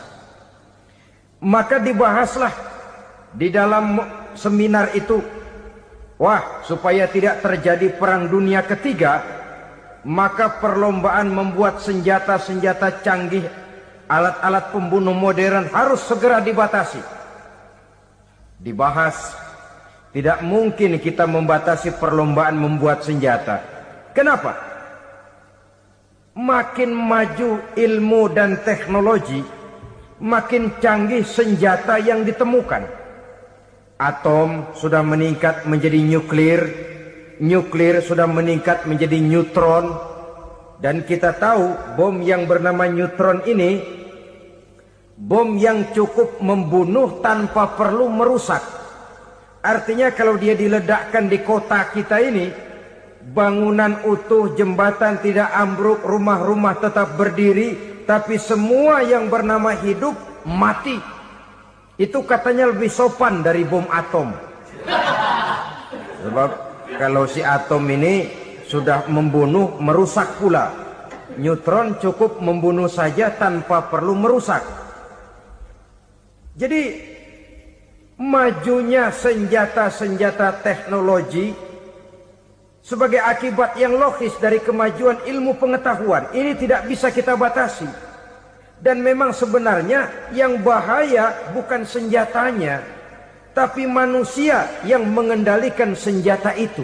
Maka dibahaslah di dalam seminar itu, wah, supaya tidak terjadi perang dunia ketiga, maka perlombaan membuat senjata-senjata canggih, alat-alat pembunuh modern harus segera dibatasi. Dibahas, tidak mungkin kita membatasi perlombaan membuat senjata. Kenapa? Makin maju ilmu dan teknologi, makin canggih senjata yang ditemukan. Atom sudah meningkat menjadi nuklir, nuklir sudah meningkat menjadi neutron, dan kita tahu bom yang bernama neutron ini bom yang cukup membunuh tanpa perlu merusak. Artinya kalau dia diledakkan di kota kita ini, bangunan utuh, jembatan tidak ambruk, rumah-rumah tetap berdiri, tapi semua yang bernama hidup mati. Itu katanya lebih sopan dari bom atom. Sebab kalau si atom ini sudah membunuh, merusak pula. Neutron cukup membunuh saja tanpa perlu merusak. Jadi majunya senjata-senjata teknologi sebagai akibat yang logis dari kemajuan ilmu pengetahuan ini tidak bisa kita batasi. Dan memang sebenarnya yang bahaya bukan senjatanya, tapi manusia yang mengendalikan senjata itu.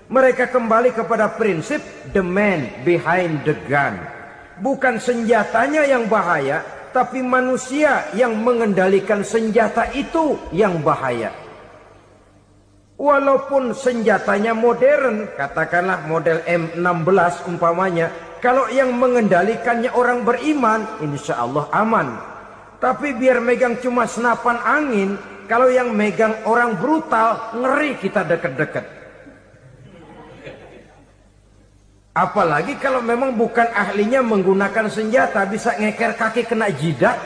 Mereka kembali kepada prinsip the man behind the gun. Bukan senjatanya yang bahaya, tapi manusia yang mengendalikan senjata itu yang bahaya. Walaupun senjatanya modern, katakanlah model M16 umpamanya, kalau yang mengendalikannya orang beriman, insya Allah aman. Tapi biar megang cuma senapan angin, kalau yang megang orang brutal, ngeri kita deket-deket. Apalagi kalau memang bukan ahlinya menggunakan senjata, bisa ngeker kaki kena jidat.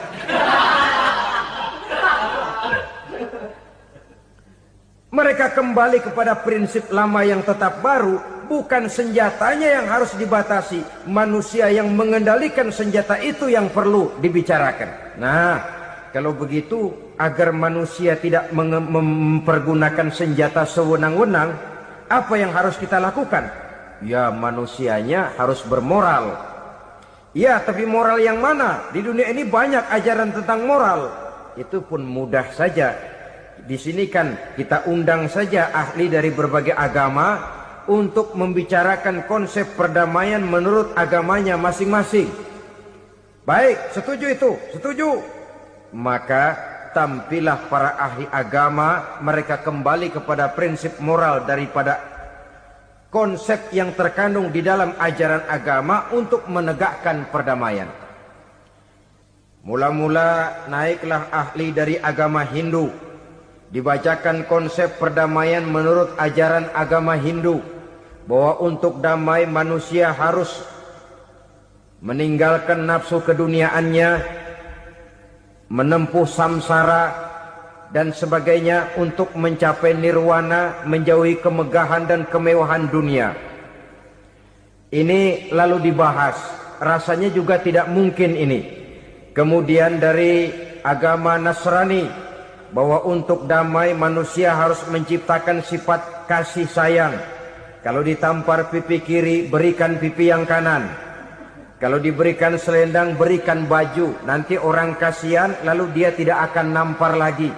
Mereka kembali kepada prinsip lama yang tetap baru, bukan senjatanya yang harus dibatasi, manusia yang mengendalikan senjata itu yang perlu dibicarakan. Nah, kalau begitu agar manusia tidak mempergunakan senjata sewenang-wenang, apa yang harus kita lakukan? Ya, manusianya harus bermoral. Ya, tapi moral yang mana? Di dunia ini banyak ajaran tentang moral. Itu pun mudah saja. Di sini kan kita undang saja ahli dari berbagai agama untuk membicarakan konsep perdamaian menurut agamanya masing-masing. Baik, setuju itu, setuju. Maka tampillah para ahli agama, mereka kembali kepada prinsip moral daripada konsep yang terkandung di dalam ajaran agama untuk menegakkan perdamaian. Mula-mula naiklah ahli dari agama Hindu. Dibacakan konsep perdamaian menurut ajaran agama Hindu, bahwa untuk damai manusia harus meninggalkan nafsu keduniaannya, menempuh samsara dan sebagainya untuk mencapai nirwana, menjauhi kemegahan dan kemewahan dunia. Ini lalu dibahas, rasanya juga tidak mungkin ini. Kemudian dari agama Nasrani, bahwa untuk damai manusia harus menciptakan sifat kasih sayang. Kalau ditampar pipi kiri, berikan pipi yang kanan. Kalau diberikan selendang, berikan baju. Nanti orang kasihan, lalu dia tidak akan nampar lagi.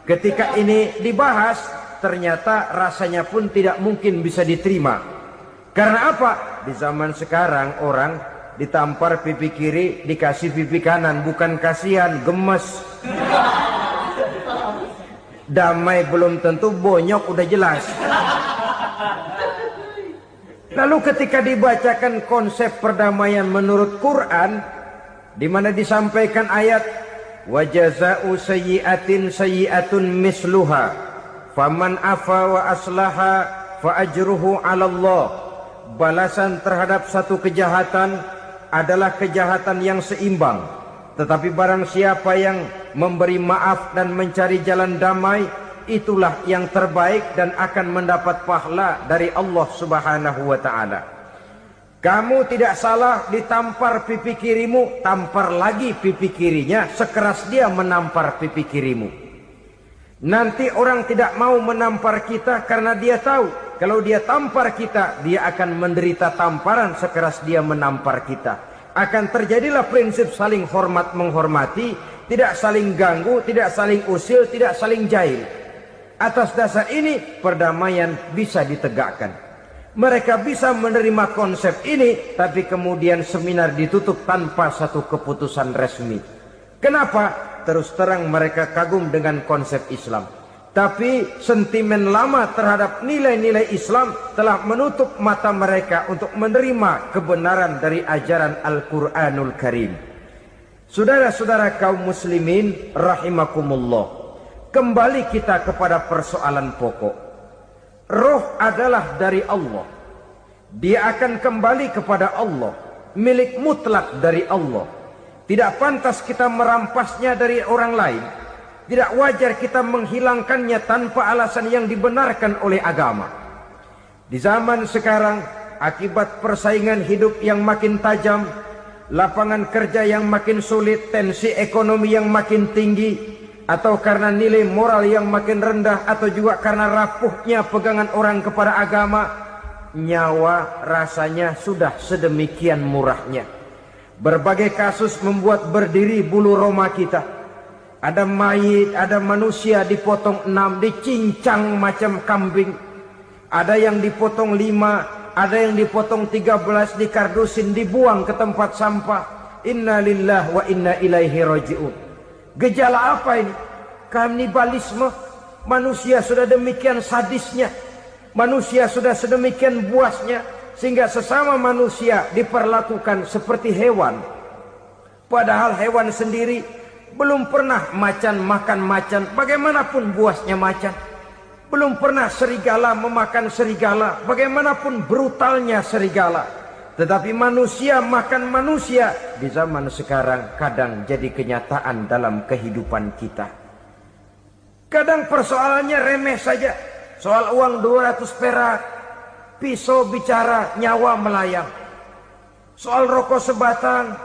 Ketika ini dibahas, ternyata rasanya pun tidak mungkin bisa diterima. Karena apa? Di zaman sekarang orang ditampar pipi kiri, dikasih pipi kanan. Bukan kasihan, gemes. Damai belum tentu, bonyok udah jelas. Lalu ketika dibacakan konsep perdamaian menurut Quran, di mana disampaikan ayat wa jazaa'u sayyi'atin sayyi'atun misluha faman afa wa aslaha fa ajruhu 'ala Allah. Balasan terhadap satu kejahatan adalah kejahatan yang seimbang. Tetapi barang siapa yang memberi maaf dan mencari jalan damai, itulah yang terbaik dan akan mendapat pahala dari Allah Subhanahu wa ta'ala. Kamu tidak salah ditampar pipi kirimu, tampar lagi pipi kirinya sekeras dia menampar pipi kirimu. Nanti orang tidak mau menampar kita karena dia tahu kalau dia tampar kita, dia akan menderita tamparan sekeras dia menampar kita. Akan terjadilah prinsip saling hormat menghormati, tidak saling ganggu, tidak saling usil, tidak saling jahil. Atas dasar ini perdamaian bisa ditegakkan. Mereka bisa menerima konsep ini, tapi kemudian seminar ditutup tanpa satu keputusan resmi. Kenapa? Terus terang mereka kagum dengan konsep Islam. Tapi sentimen lama terhadap nilai-nilai Islam telah menutup mata mereka untuk menerima kebenaran dari ajaran Al-Quranul Karim. Saudara-saudara kaum muslimin rahimakumullah. Kembali kita kepada persoalan pokok. Roh adalah dari Allah. Dia akan kembali kepada Allah. Milik mutlak dari Allah. Tidak pantas kita merampasnya dari orang lain. Tidak wajar kita menghilangkannya tanpa alasan yang dibenarkan oleh agama. Di zaman sekarang, akibat persaingan hidup yang makin tajam, lapangan kerja yang makin sulit, tensi ekonomi yang makin tinggi, atau karena nilai moral yang makin rendah, atau juga karena rapuhnya pegangan orang kepada agama, nyawa rasanya sudah sedemikian murahnya. Berbagai kasus membuat berdiri bulu roma kita. Ada mayit, ada manusia dipotong 6, dicincang macam kambing. Ada yang dipotong 5, ada yang dipotong 13, dikardusin, dibuang ke tempat sampah. Inna lillahi wa inna ilaihi raji'un. Gejala apa ini? Kanibalisme. Manusia sudah demikian sadisnya. Manusia sudah sedemikian buasnya. Sehingga sesama manusia diperlakukan seperti hewan. Padahal hewan sendiri belum pernah macan makan macan, bagaimanapun buasnya macan. Belum pernah serigala memakan serigala, bagaimanapun brutalnya serigala. Tetapi manusia makan manusia di zaman sekarang kadang jadi kenyataan dalam kehidupan kita. Kadang persoalannya remeh saja. Soal uang 200 perak, pisau bicara, nyawa melayang. Soal rokok sebatang,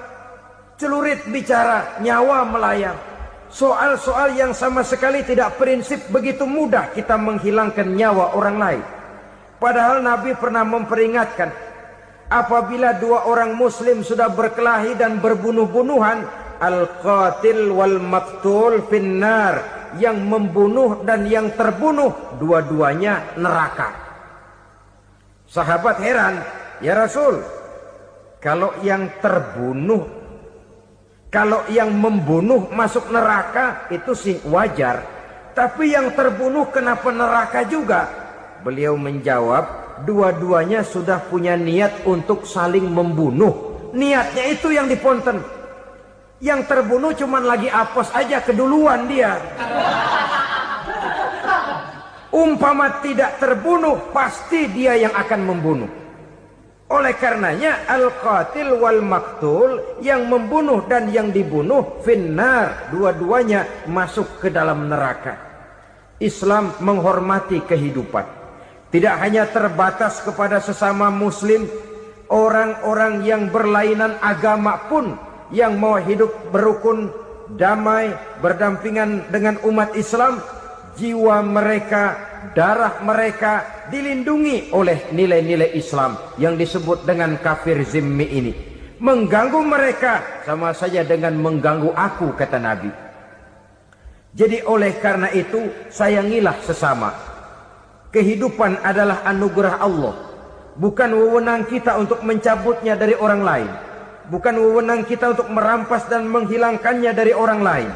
celurit bicara, nyawa melayang. Soal-soal yang sama sekali tidak prinsip, begitu mudah kita menghilangkan nyawa orang lain. Padahal Nabi pernah memperingatkan, apabila dua orang muslim sudah berkelahi dan berbunuh-bunuhan, al-qatil wal maktul finnar, yang membunuh dan yang terbunuh dua-duanya neraka. Sahabat heran, ya Rasul, kalau yang terbunuh, kalau yang membunuh masuk neraka itu sih wajar. Tapi yang terbunuh kenapa neraka juga? Beliau menjawab, dua-duanya sudah punya niat untuk saling membunuh. Niatnya itu yang diponten. Yang terbunuh cuman lagi apes aja, keduluan dia. Umpama tidak terbunuh, pasti dia yang akan membunuh. Oleh karenanya al-qatil wal maktul, yang membunuh dan yang dibunuh finnar, dua-duanya masuk ke dalam neraka. Islam menghormati kehidupan. Tidak hanya terbatas kepada sesama muslim, orang-orang yang berlainan agama pun yang mau hidup berukun, damai, berdampingan dengan umat Islam, jiwa mereka, darah mereka dilindungi oleh nilai-nilai Islam yang disebut dengan kafir zimmi ini. Mengganggu mereka sama saja dengan mengganggu aku, kata Nabi. Jadi oleh karena itu sayangilah sesama. Kehidupan adalah anugerah Allah. Bukan wewenang kita untuk mencabutnya dari orang lain. Bukan wewenang kita untuk merampas dan menghilangkannya dari orang lain.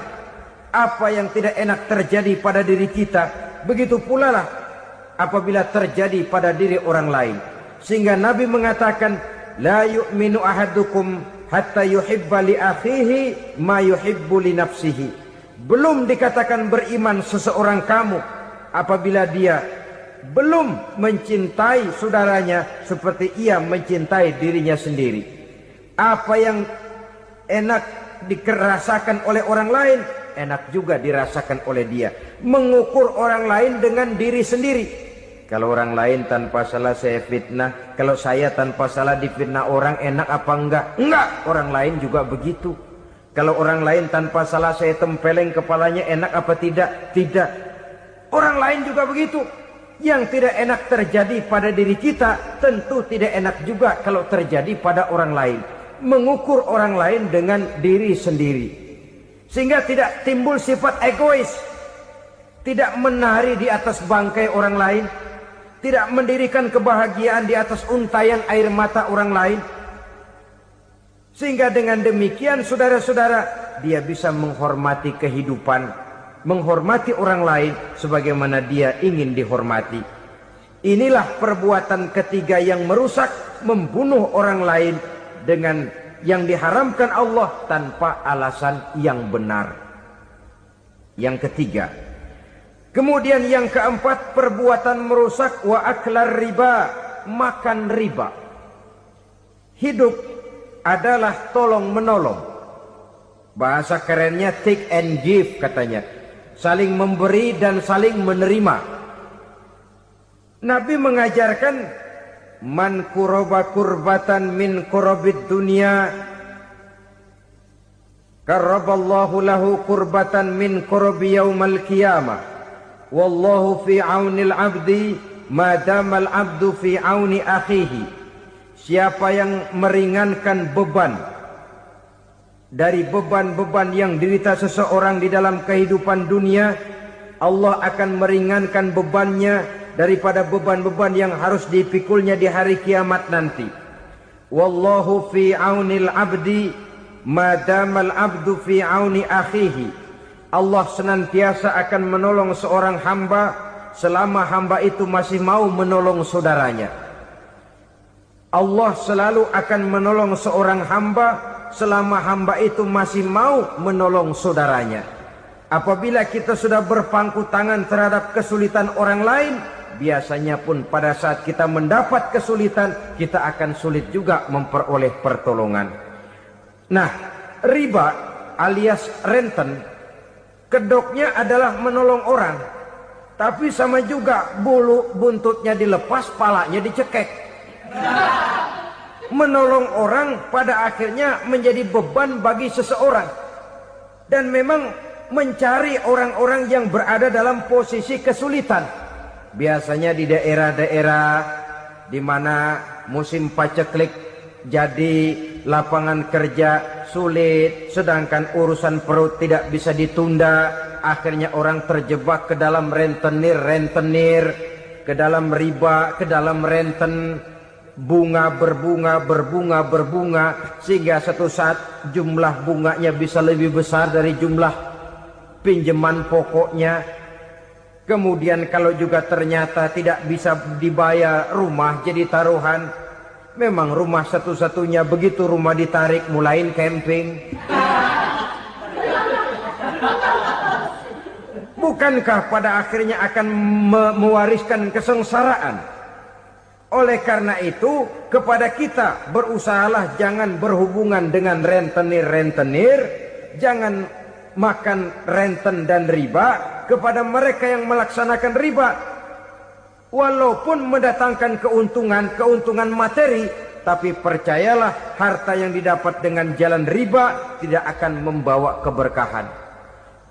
Apa yang tidak enak terjadi pada diri kita, begitu pula lah apabila terjadi pada diri orang lain. Sehingga Nabi mengatakan, la yu'minu ahadukum hatta yuhibba li akhihi ma yuhibbu li nafsihi. Belum dikatakan beriman seseorang kamu apabila dia belum mencintai saudaranya seperti ia mencintai dirinya sendiri. Apa yang enak dirasakan oleh orang lain, enak juga dirasakan oleh dia. Mengukur orang lain dengan diri sendiri. Kalau orang lain tanpa salah saya fitnah, kalau saya tanpa salah difitnah orang, enak apa enggak? Enggak, orang lain juga begitu. Kalau orang lain tanpa salah saya tempeleng kepalanya, enak apa tidak? Tidak. Orang lain juga begitu. Yang tidak enak terjadi pada diri kita, tentu tidak enak juga kalau terjadi pada orang lain. Mengukur orang lain dengan diri sendiri, sehingga tidak timbul sifat egois, tidak menari di atas bangkai orang lain, tidak mendirikan kebahagiaan di atas untayan air mata orang lain. Sehingga dengan demikian saudara-saudara, dia bisa menghormati kehidupan, menghormati orang lain sebagaimana dia ingin dihormati. Inilah perbuatan ketiga yang merusak, membunuh orang lain dengan yang diharamkan Allah tanpa alasan yang benar. Yang ketiga. Kemudian yang keempat, perbuatan merusak wa aklar riba, makan riba. Hidup adalah tolong menolong. Bahasa kerennya take and give katanya. Saling memberi dan saling menerima. Nabi mengajarkan man kuraba kurbatan min kurabid dunia karaballahu lahu kurbatan min kurabi yaumal qiyamah wallahu fi aunil abdi madamal abdu fi auni akhihi. Siapa yang meringankan beban dari beban-beban yang dirita seseorang di dalam kehidupan dunia, Allah akan meringankan bebannya daripada beban-beban yang harus dipikulnya di hari kiamat nanti. Wallahu fi aunil abdi madamal abdu fi auni akhihi. Allah senantiasa akan menolong seorang hamba selama hamba itu masih mau menolong saudaranya. Allah selalu akan menolong seorang hamba selama hamba itu masih mau menolong saudaranya. Apabila kita sudah berpangku tangan terhadap kesulitan orang lain, biasanya pun pada saat kita mendapat kesulitan, kita akan sulit juga memperoleh pertolongan. Nah, riba alias renten, kedoknya adalah menolong orang, tapi sama juga bulu buntutnya dilepas, palanya dicekek. Menolong orang pada akhirnya menjadi beban bagi seseorang. Dan memang mencari orang-orang yang berada dalam posisi kesulitan. Biasanya di daerah-daerah di mana musim paceklik jadi lapangan kerja sulit, sedangkan urusan perut tidak bisa ditunda, akhirnya orang terjebak ke dalam rentenir, ke dalam riba, ke dalam renten. Bunga berbunga, sehingga satu saat jumlah bunganya bisa lebih besar dari jumlah pinjaman pokoknya. Kemudian kalau juga ternyata tidak bisa dibayar, rumah jadi taruhan. Memang rumah satu-satunya, begitu rumah ditarik mulain camping. Bukankah pada akhirnya akan mewariskan kesengsaraan? Oleh karena itu, kepada kita berusahalah jangan berhubungan dengan rentenir, jangan makan renten dan riba. Kepada mereka yang melaksanakan riba, walaupun mendatangkan keuntungan materi, tapi percayalah harta yang didapat dengan jalan riba tidak akan membawa keberkahan.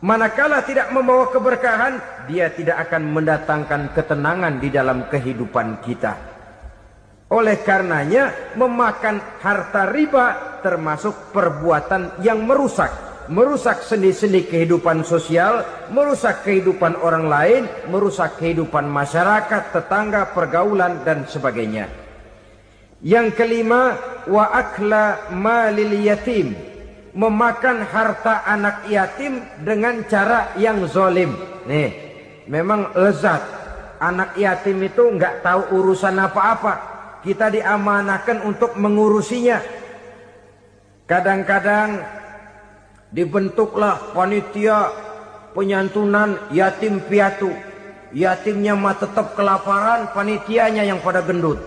Manakala tidak membawa keberkahan, dia tidak akan mendatangkan ketenangan di dalam kehidupan kita. Oleh karenanya, memakan harta riba termasuk perbuatan yang merusak sendi-sendi kehidupan sosial, merusak kehidupan orang lain, merusak kehidupan masyarakat, tetangga, pergaulan dan sebagainya. Yang kelima, wa akla malil yatim, memakan harta anak yatim dengan cara yang zalim. Nih, memang lezat. Anak yatim itu nggak tahu urusan apa-apa. Kita diamanahkan untuk mengurusinya. Kadang-kadang dibentuklah panitia penyantunan yatim piatu. yatimnya mah tetap kelaparan, panitianya yang pada gendut.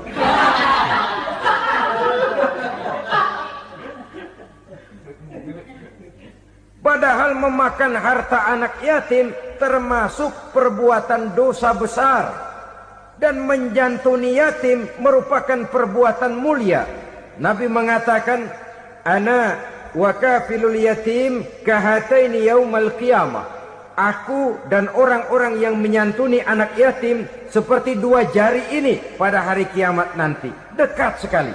Padahal memakan harta anak yatim termasuk perbuatan dosa besar, dan menjantuni yatim merupakan perbuatan mulia. Nabi mengatakan, ana wa kafilul yatim kahataini yaumal qiyamah. Aku dan orang-orang yang menyantuni anak yatim seperti dua jari ini pada hari kiamat nanti. Dekat sekali.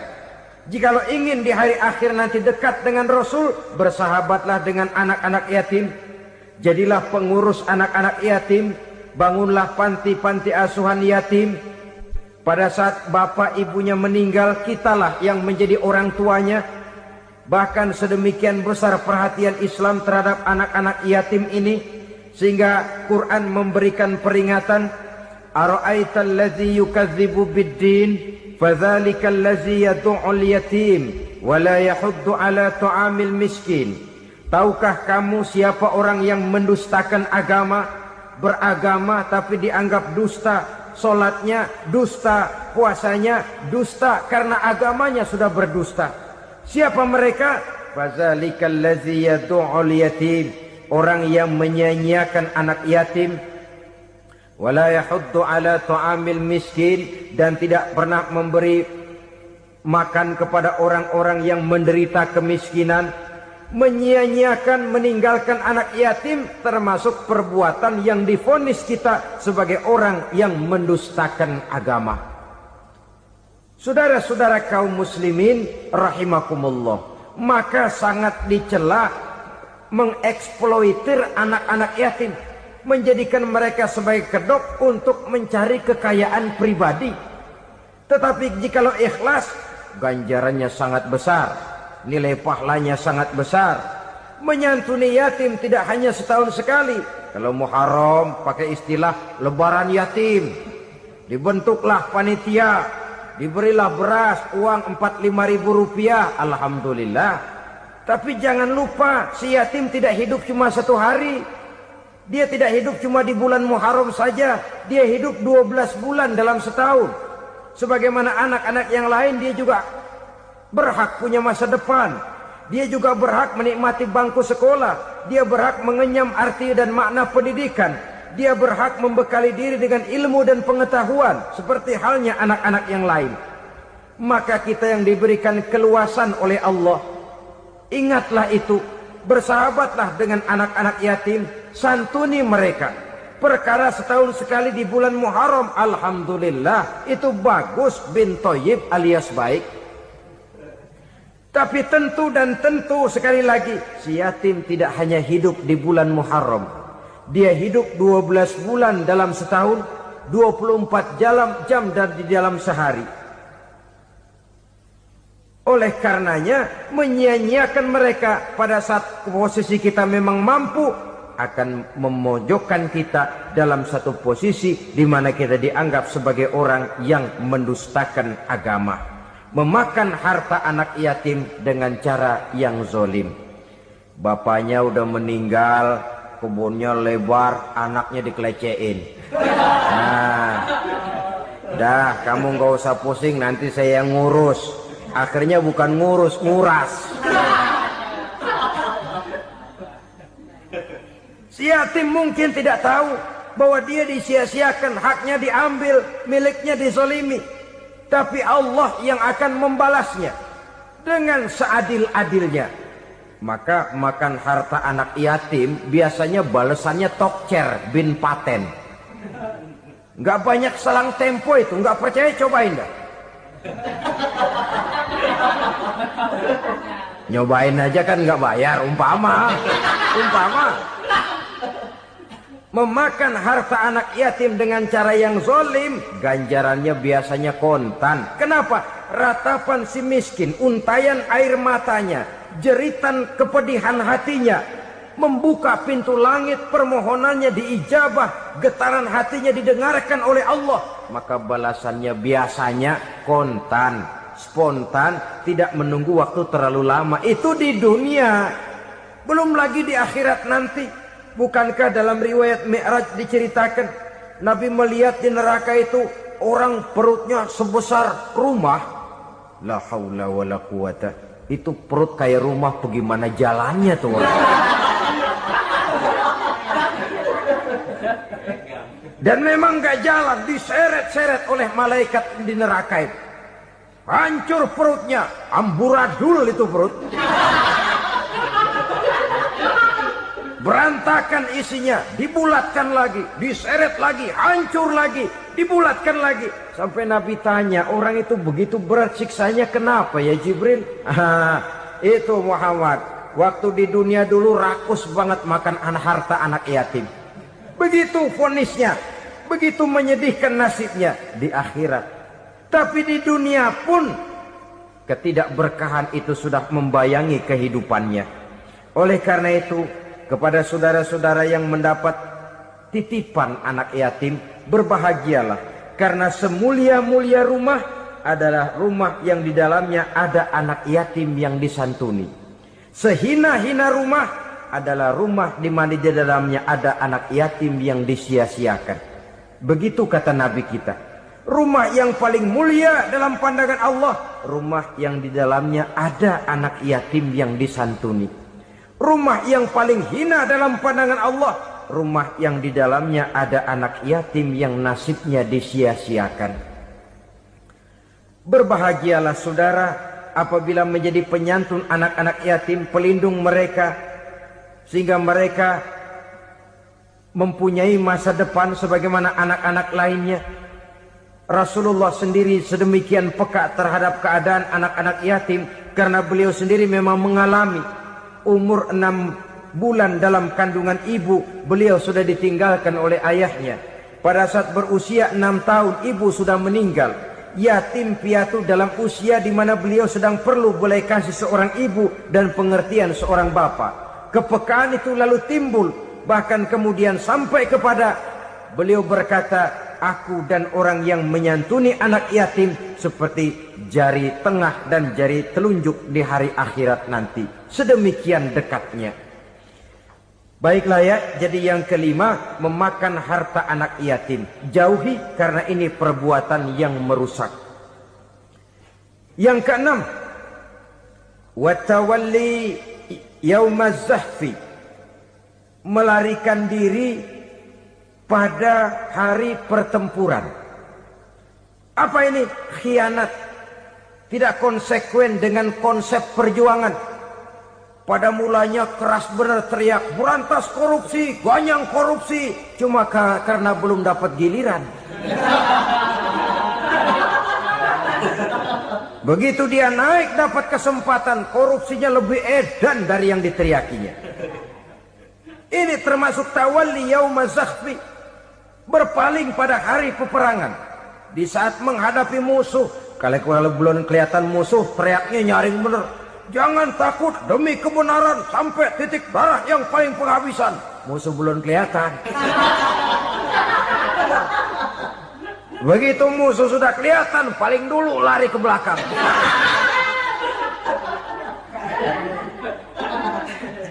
Jikalau ingin di hari akhir nanti dekat dengan Rasul, bersahabatlah dengan anak-anak yatim. Jadilah pengurus anak-anak yatim. Bangunlah panti-panti asuhan yatim. Pada saat bapak ibunya meninggal, kitalah yang menjadi orang tuanya. Bahkan sedemikian besar perhatian Islam terhadap anak-anak yatim ini, sehingga Quran memberikan peringatan, ara'aital ladzi yukadzibu bid-din fadzalikal ladzi yad'ul yatim wa la yahuddu ala ta'amil miskin. Tahukah kamu siapa orang yang mendustakan agama, beragama tapi dianggap dusta, salatnya dusta, puasanya dusta karena agamanya sudah berdusta. Siapa mereka? Fadzalikal ladzi yad'ul yatim, orang yang menyia-nyiakan anak yatim. Wala yahuddu ala ta'amil miskin, dan tidak pernah memberi makan kepada orang-orang yang menderita kemiskinan. Menyia-nyiakan, meninggalkan anak yatim termasuk perbuatan yang divonis kita sebagai orang yang mendustakan agama. Saudara-saudara kaum muslimin rahimakumullah, maka sangat dicela mengeksploitir anak-anak yatim, menjadikan mereka sebagai kedok untuk mencari kekayaan pribadi. Tetapi jikalau ikhlas, ganjarannya sangat besar, nilai pahalanya sangat besar. Menyantuni yatim tidak hanya setahun sekali. Kalau Muharram pakai istilah lebaran yatim, dibentuklah panitia, diberilah beras, uang 4-5 ribu rupiah, alhamdulillah. Tapi jangan lupa, si yatim tidak hidup cuma satu hari. Dia tidak hidup cuma di bulan Muharram saja. Dia hidup 12 bulan dalam setahun. Sebagaimana anak-anak yang lain, dia juga berhak punya masa depan. Dia juga berhak menikmati bangku sekolah. Dia berhak mengenyam arti dan makna pendidikan. Dia berhak membekali diri dengan ilmu dan pengetahuan, seperti halnya anak-anak yang lain. Maka kita yang diberikan keluasan oleh Allah, ingatlah itu. Bersahabatlah dengan anak-anak yatim, santuni mereka. Perkara setahun sekali di bulan Muharram, alhamdulillah, itu bagus, bin Thayyib alias baik. Tapi tentu dan tentu sekali lagi, si yatim tidak hanya hidup di bulan Muharram. Dia hidup 12 bulan dalam setahun, 24 jam di dalam sehari. Oleh karenanya, menyia-nyiakan mereka pada saat posisi kita memang mampu akan memojokkan kita dalam satu posisi di mana kita dianggap sebagai orang yang mendustakan agama, memakan harta anak yatim dengan cara yang zolim. Bapaknya udah meninggal, kebunnya lebar, anaknya dikelecehin. Nah, dah kamu nggak usah pusing, nanti saya yang ngurus. Akhirnya bukan ngurus, nguras. Si yatim mungkin tidak tahu bahwa dia disia-siakan, haknya diambil, miliknya dizolimi. Tapi Allah yang akan membalasnya dengan seadil-adilnya. Maka makan harta anak yatim biasanya balasannya tokcer bin paten. Nggak banyak selang tempo itu, nggak percaya cobain dah. Nyobain aja kan nggak bayar, umpama memakan harta anak yatim dengan cara yang zolim, ganjarannya biasanya kontan. Kenapa? Ratapan si miskin, untayan air matanya, jeritan kepedihan hatinya, membuka pintu langit, permohonannya diijabah, getaran hatinya didengarkan oleh Allah, maka balasannya biasanya kontan, spontan, tidak menunggu waktu terlalu lama. Itu di dunia, belum lagi di akhirat nanti. Bukankah dalam riwayat Mi'raj diceritakan Nabi melihat di neraka itu orang perutnya sebesar rumah. La haula wala quwata. Itu perut kayak rumah, bagaimana jalannya tuh orang? Dan memang gak jalan, diseret-seret oleh malaikat di neraka itu. Hancur perutnya, amburadul itu perut. Berantakan isinya, dibulatkan lagi, diseret lagi, hancur lagi, dibulatkan lagi. Sampai Nabi tanya, orang itu begitu berat siksanya kenapa ya Jibril? Itu Muhammad, waktu di dunia dulu rakus banget makan harta anak yatim. Begitu vonisnya, begitu menyedihkan nasibnya di akhirat. Tapi di dunia pun ketidakberkahan itu sudah membayangi kehidupannya. Oleh karena itu, kepada saudara-saudara yang mendapat titipan anak yatim, berbahagialah, karena semulia-mulia rumah adalah rumah yang di dalamnya ada anak yatim yang disantuni. Sehina-hina rumah adalah rumah di mana di dalamnya ada anak yatim yang disia-siakan. Begitu kata Nabi kita. Rumah yang paling mulia dalam pandangan Allah, rumah yang di dalamnya ada anak yatim yang disantuni. Rumah yang paling hina dalam pandangan Allah, rumah yang di dalamnya ada anak yatim yang nasibnya disia-siakan. Berbahagialah saudara apabila menjadi penyantun anak-anak yatim, pelindung mereka, sehingga mereka mempunyai masa depan sebagaimana anak-anak lainnya. Rasulullah sendiri sedemikian peka terhadap keadaan anak-anak yatim karena beliau sendiri memang mengalami. Umur 6 bulan dalam kandungan ibu, beliau sudah ditinggalkan oleh ayahnya. Pada saat berusia 6 tahun, ibu sudah meninggal. Yatim piatu dalam usia di mana beliau sedang perlu belas kasih seorang ibu dan pengertian seorang bapa. Kepekaan itu lalu timbul, bahkan kemudian sampai kepada beliau berkata, aku dan orang yang menyantuni anak yatim seperti jari tengah dan jari telunjuk di hari akhirat nanti. Sedemikian dekatnya. Baiklah ya, jadi yang kelima, memakan harta anak yatim. Jauhi karena ini perbuatan yang merusak. Yang keenam, watawalli yaumaz zahfi. Melarikan diri pada hari pertempuran. Apa ini? Khianat. Tidak konsekuen dengan konsep perjuangan. Pada mulanya keras benar teriak, berantas korupsi, ganyang korupsi. Cuma karena belum dapat giliran. Begitu dia naik dapat kesempatan, korupsinya lebih edan dari yang diteriakinya. Ini termasuk tawalli yaumaz zahfi. Berpaling pada hari peperangan. Di saat menghadapi musuh. Kalau belum kelihatan musuh, teriaknya nyaring bener. Jangan takut demi kebenaran sampai titik darah yang paling penghabisan. Musuh belum kelihatan. Begitu musuh sudah kelihatan, paling dulu lari ke belakang.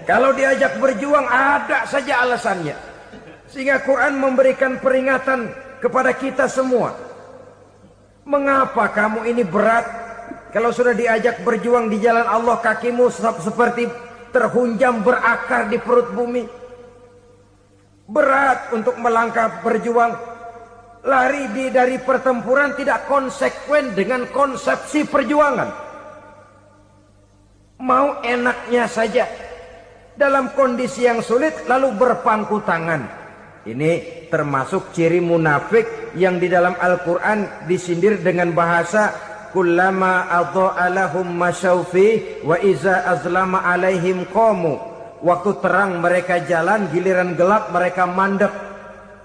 Kalau diajak berjuang ada saja alasannya. Sehingga Quran memberikan peringatan kepada kita semua. Mengapa kamu ini berat? Kalau sudah diajak berjuang di jalan Allah, kakimu seperti terhunjam berakar di perut bumi. Berat untuk melangkah berjuang. Lari dari pertempuran tidak konsekuen dengan konsepsi perjuangan. Mau enaknya saja. Dalam kondisi yang sulit lalu berpangku tangan. Ini termasuk ciri munafik yang di dalam Al-Quran disindir dengan bahasa kullama adha'a lahum masyaufi wa iza azlama alaihim qamu. Waktu terang mereka jalan, giliran gelap mereka mandek.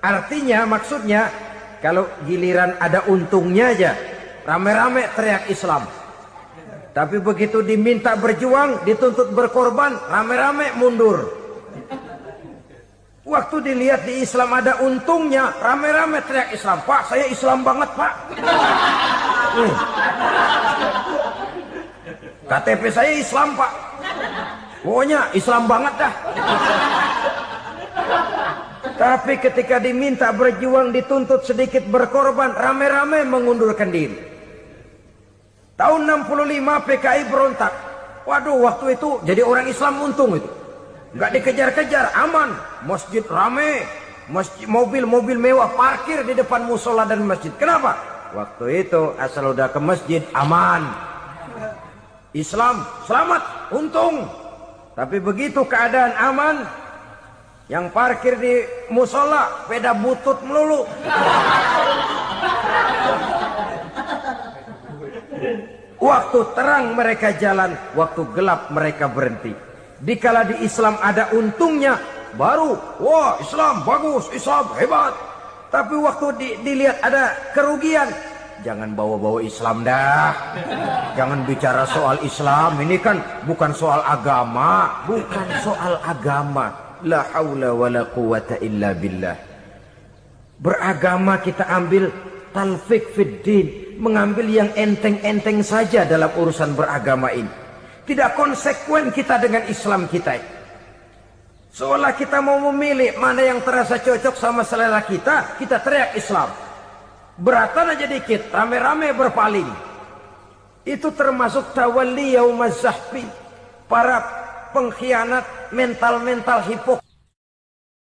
Artinya, maksudnya kalau giliran ada untungnya aja, rame-rame teriak Islam. Tapi begitu diminta berjuang, dituntut berkorban, rame-rame mundur. Waktu dilihat di Islam ada untungnya, rame-rame teriak Islam. Pak, saya Islam banget, Pak. KTP saya Islam, Pak. Pokoknya Islam banget dah. Tapi ketika diminta berjuang, dituntut sedikit berkorban, rame-rame mengundurkan diri. Tahun 65 PKI berontak. Waduh, waktu itu jadi orang Islam untung itu. Nggak dikejar-kejar, aman. Masjid rame, masjid, mobil-mobil mewah parkir di depan musola dan masjid. Kenapa? Waktu itu asal udah ke masjid aman. Islam selamat, untung. Tapi begitu keadaan aman, yang parkir di musola sepeda butut melulu. Waktu terang mereka jalan, waktu gelap mereka berhenti. Dikala di Islam ada untungnya, baru wah Islam bagus, Islam hebat. Tapi waktu dilihat ada kerugian, jangan bawa-bawa Islam dah. Jangan bicara soal Islam, ini kan bukan soal agama, bukan soal agama. La haula wala quwata illa billah. Beragama kita ambil talfik fid din, mengambil yang enteng-enteng saja dalam urusan beragama ini. Tidak konsekuen kita dengan Islam kita. Seolah kita mau memilih mana yang terasa cocok sama selera kita, kita teriak Islam. Beratan aja dikit, rame-rame berpaling. Itu termasuk tawalli yaumaz zahfi. Para pengkhianat, mental-mental hipokrit